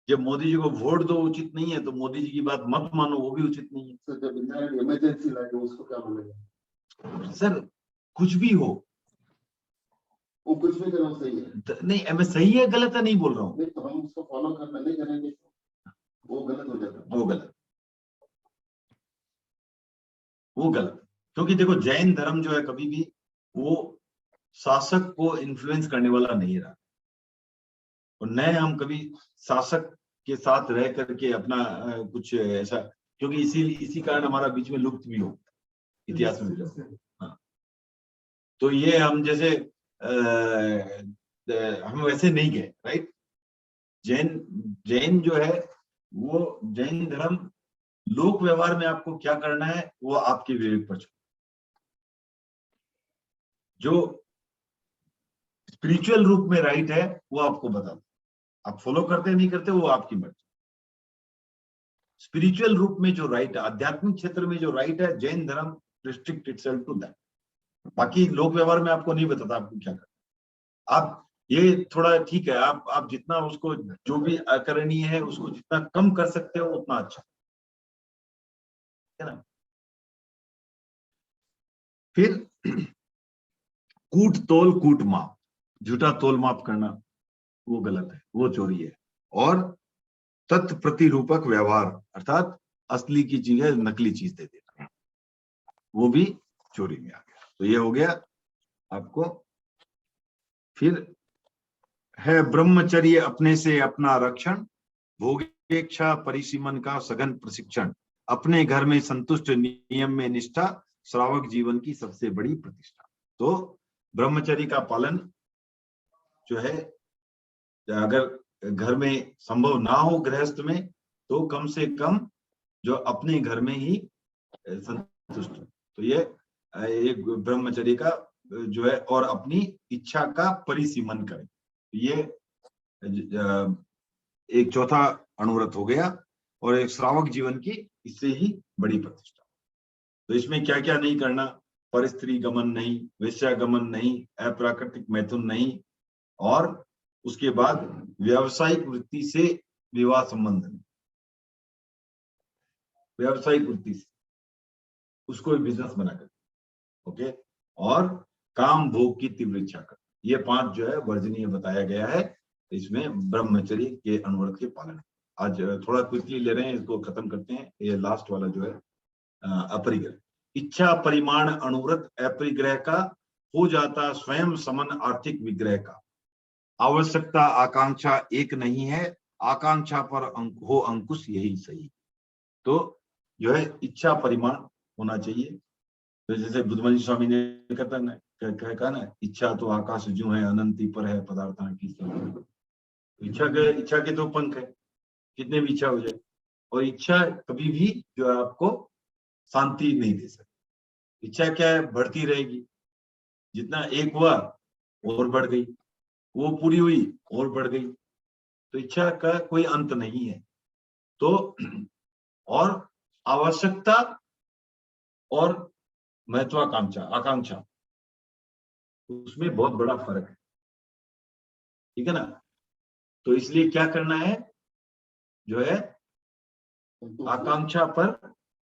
जब मोदी जी को वोट दो उचित नहीं है, तो मोदी जी की बात मत मानो, वो भी उचित नहीं है। सर जब इमरजेंसी लागे उसको क्या बोलेगा? सर कुछ भी हो, वो कुछ भी करो सही है। नहीं मैं सही है गलत है नहीं बोल रहा हूँ, नहीं तो हम उसको फॉलो करना नहीं करेंगे, वो गलत हो जाता है। वो गलत। क्योंकि देखो जैन धर्म जो है कभी भी वो शासक को इन्फ्लुएंस करने वाला नहीं रहा, और न हम कभी शासक के साथ रह करके अपना कुछ ऐसा, क्योंकि इसी कारण हमारा बीच में लुप्त भी हो इतिहास में। हाँ, तो ये हम जैसे हम वैसे नहीं गए, राइट। जैन जो है वो जैन धर्म लोक व्यवहार में आपको क्या करना है वो आपके विवेक पर छोड़, जो स्पिरिचुअल रूप में राइट है वो आपको बता दो, आप फॉलो करते नहीं करते वो आपकी मर्जी। स्पिरिचुअल रूप में जो राइट है, आध्यात्मिक क्षेत्र में जो राइट है, जैन धर्म रिस्ट्रिक्ट इटसेल्फ टू दैट। बाकी लोक व्यवहार में आपको नहीं बताता आपको क्या करना। आप ये थोड़ा ठीक है, आप जितना उसको जो भी अकरणीय है उसको जितना कम कर सकते हो उतना अच्छा है ना। फिर कूट तोल कूट माप, झूठा तोल माप करना वो गलत है, वो चोरी है। और तत्प्रतिरूपक व्यवहार, अर्थात असली की चीज है नकली चीज दे देना, वो भी चोरी में आ गया। तो ये हो गया आपको। फिर है ब्रह्मचर्य अपने से अपना रक्षण, भोगेच्छा परिसीमन का सघन प्रशिक्षण, अपने घर में संतुष्ट नियम में निष्ठा, श्रावक जीवन की सबसे बड़ी प्रतिष्ठा। तो ब्रह्मचर्य का पालन जो है, अगर घर में संभव ना हो गृहस्थ में, तो कम से कम जो अपने घर में ही संतुष्ट हो, तो ये एक ब्रह्मचर्य का जो है, और अपनी इच्छा का परिसीमन करें, ये एक चौथा अनुव्रत हो गया। और एक श्रावक जीवन की इससे ही बड़ी प्रतिष्ठा। तो इसमें क्या क्या नहीं करना, पर स्त्री गमन नहीं, वेश्यागमन नहीं, अप्राकृतिक मैथुन नहीं, और उसके बाद व्यावसायिक वृत्ति से विवाह संबंध नहीं, व्यावसायिक वृत्ति से उसको बिजनेस बनाकर, ओके। और काम भोग की तीव्र इच्छा कर, ये 5 जो है वर्जनीय बताया गया है इसमें ब्रह्मचर्य के अनुव्रत के पालन। आज थोड़ा क्विकली ले रहे हैं, इसको खत्म करते हैं। ये लास्ट वाला जो है अपरिग्रह, इच्छा परिमाण अनुव्रत अपरिग्रह का हो जाता स्वयं समन आर्थिक विग्रह का, आवश्यकता आकांक्षा एक नहीं है, आकांक्षा पर हो अंकुश यही सही। तो जो है इच्छा परिमाण होना चाहिए। तो जैसे बुद्धमणि स्वामी ने कहा ना, इच्छा तो आकाश जो है अनंती पर है पदार्थ की सब। इच्छा के तो पंख है, कितने भी इच्छा हो जाए, और इच्छा कभी भी जो है आपको शांति नहीं दे सकती। इच्छा क्या है, बढ़ती रहेगी, जितना एक हुआ और बढ़ गई, वो पूरी हुई और बढ़ गई, तो इच्छा का कोई अंत नहीं है। तो और आवश्यकता और महत्वाकांक्षा आकांक्षा, उसमें बहुत बड़ा फर्क है, ठीक है ना। तो इसलिए क्या करना है, जो है आकांक्षा पर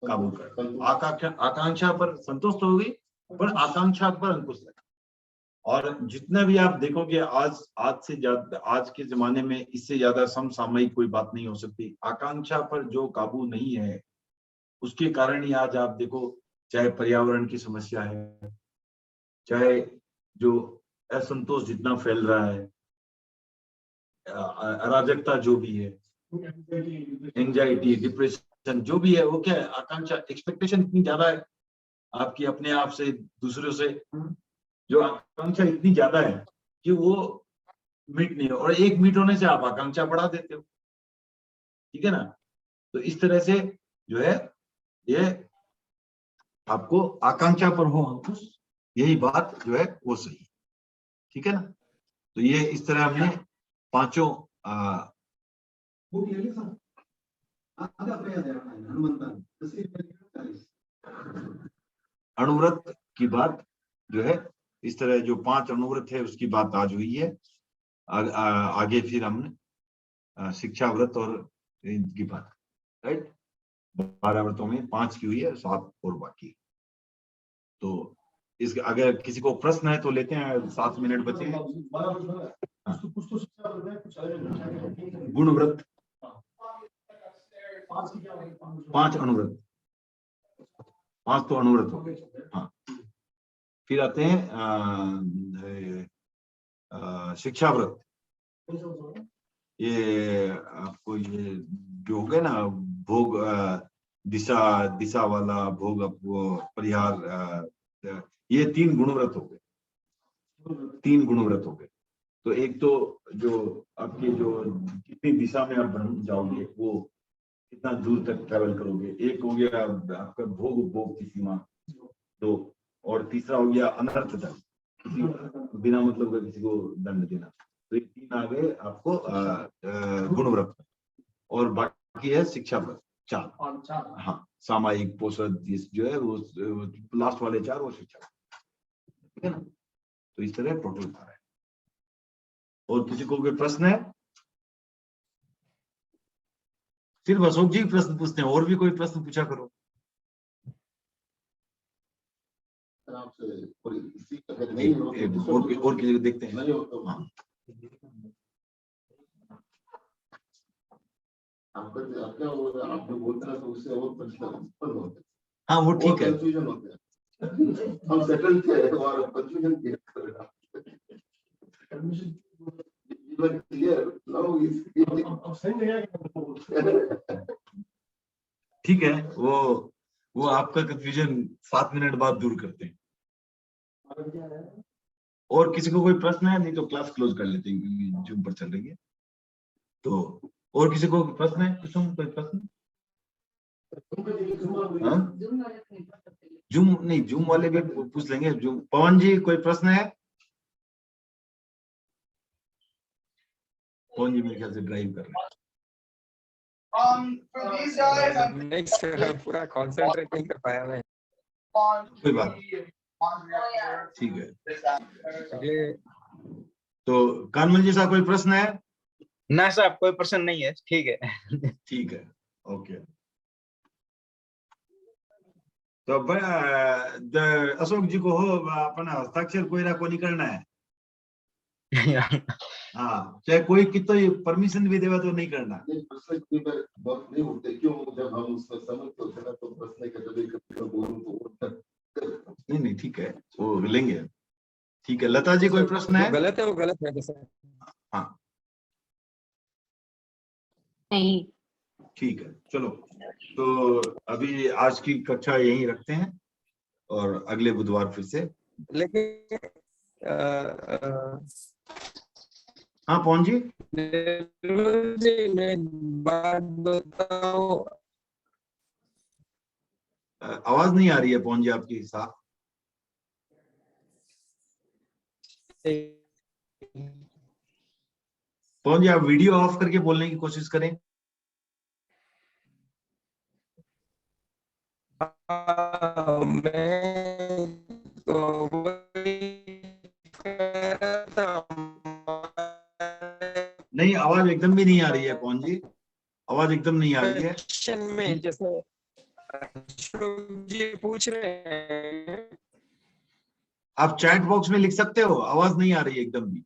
काबू कर, आकांक्षा पर संतुष्ट होगी, पर आकांक्षा पर अंकुश रखें। और जितना भी आप देखोगे आज से ज्यादा, आज के जमाने में इससे ज्यादा समसामयिक कोई बात नहीं हो सकती। आकांक्षा पर जो काबू नहीं है, उसके कारण ही आज आप देखो, चाहे पर्यावरण की समस्या है, चाहे जो असंतोष जितना फैल रहा है, अराजकता जो भी है, एंजाइटी, डिप्रेशन जो भी है, वो क्या है, आकांक्षा, एक्सपेक्टेशन इतनी ज्यादा है आपकी अपने आप से, दूसरों से, जो आकांक्षा इतनी ज्यादा है कि वो मीट नहीं हो, और एक मीट होने से आप आकांक्षा बढ़ा देते हो, ठीक है ना। तो इस तरह से जो है ये आपको आकांक्षा पर हो अंकुश, यही बात जो है वो सही, ठीक है ना। तो ये इस तरह हमने पांचों अणुव्रत की बात जो है इस तरह जो 5 अणुव्रत है उसकी बात आज हुई है। आगे फिर हमने शिक्षा व्रत और इनकी बात, राइट, 12 व्रतों में 5 की हुई है, 7 और बाकी। तो इसके अगर किसी को प्रश्न है तो लेते हैं, 7 मिनट बचे हैं। गुण व्रत 5 अणुव्रत, 5 तो अणुव्रत हो गए। हाँ, फिर आते हैं शिक्षा व्रत। ये आपको ये जो हो गया ना भोग, दिशा वाला भोग, वो परिहार, ये 3 गुणव्रत हो गए, 3 गुणव्रत हो गए। तो एक तो जो आपके जो कितनी दिशा में आप जाओगे, वो कितना दूर तक ट्रेवल करोगे, एक हो गया आपका भोग उपभोग की सीमा, 2, और तीसरा हो गया अनर्थ दंड, किसी बिना मतलब का किसी को दंड देना। तो ये 3 आ गए आपको गुणव्रत, और बाकी है शिक्षा व्रत 4। हाँ, सामायिक, पोषद जो है वो लास्ट वाले 4 वो शिक्षा, ठीक है ना। तो इस तरह टोटल 12 है। और किसी को कोई प्रश्न है? सिर्फ अशोक जी प्रश्न पूछते हैं, और भी कोई प्रश्न पूछा करो। आपसे और किसी देखते हैं। हाँ, आप जो बोलते हैं तो उससे और प्रश्न उत्पन्न होते हैं। हाँ, वो ठीक है। कंफ्यूजन होते हैं। हम सेटल थे और कंफ्यूजन क्रिएट कर रहे हैं। ठीक है, वो आपका कंफ्यूजन 7 मिनट बाद दूर करते हैं। और किसी को कोई प्रश्न है? नहीं तो क्लास क्लोज कर लेते हैं क्योंकि जूम पर चल रही है। तो और किसी को प्रश्न है? कोई प्रश्न? जूम नहीं, जूम वाले भी पूछ लेंगे। जूम, पवन जी कोई प्रश्न है? पवन जी मेरे ख्याल से ड्राइव कर रहे हैं। पूरा कंसंट्रेट नहीं कर पाया मैं। कोई बात, ठीक है। अगले तो कानमल जी साहब कोई प्रश्न है? ना साहब, कोई प्रश्न नहीं है। ठीक है, ठीक है, ओके। तो अशोक जी को हो अपना हस्ताक्षर कोई ना कोई करना है। हाँ, चाहे कोई कितना परमिशन भी देगा तो नहीं करना। प्रश्न की बात नहीं होते, क्यों? जब हम उसमें समझ होते हैं तो प्रश्न का जब बोलूं तो नहीं, ठीक है, वो लेंगे। ठीक है, लता जी कोई प्रश्न है? गलत है, वो गलत है जैसे। हाँ, नहीं। ठीक है, चलो। तो अभी आज की कक्षा यहीं रखते हैं और अगले बुधवार फिर से। लेकिन हाँ पवन जी, मैं बात बताऊं, आवाज नहीं आ रही है पवन जी आपकी साफ। पवन जी आप वीडियो ऑफ करके बोलने की कोशिश करें। मैं तो नहीं, आवाज एकदम भी नहीं आ रही है पवन जी, आवाज एकदम नहीं आ रही है। क्वेश्चन में जैसे जी पूछ रहे हैं, आप चैट बॉक्स में लिख सकते हो, आवाज नहीं आ रही है एकदम भी।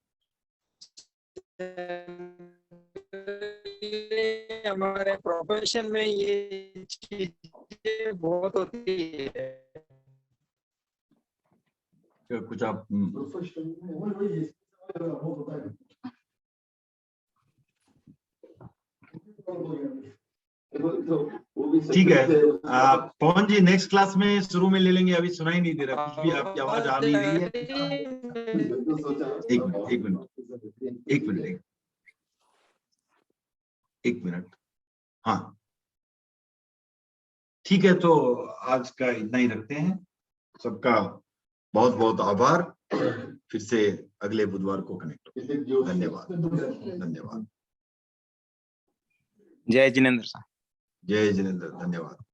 हमारे प्रोफेशन में ये चीजें बहुत होती है। कुछ आप ठीक है। पवन जी नेक्स्ट क्लास में शुरू में ले लेंगे, अभी सुनाई नहीं दे रहा कुछ भी, आपकी आवाज आ नहीं रही है। एक मिनट। हाँ, ठीक है, तो आज का इतना ही रखते हैं। सबका बहुत बहुत आभार। फिर से अगले बुधवार को कनेक्ट होंगे। धन्यवाद। जय जिनेंद्र साहब। जय जिनेन्द्र, धन्यवाद।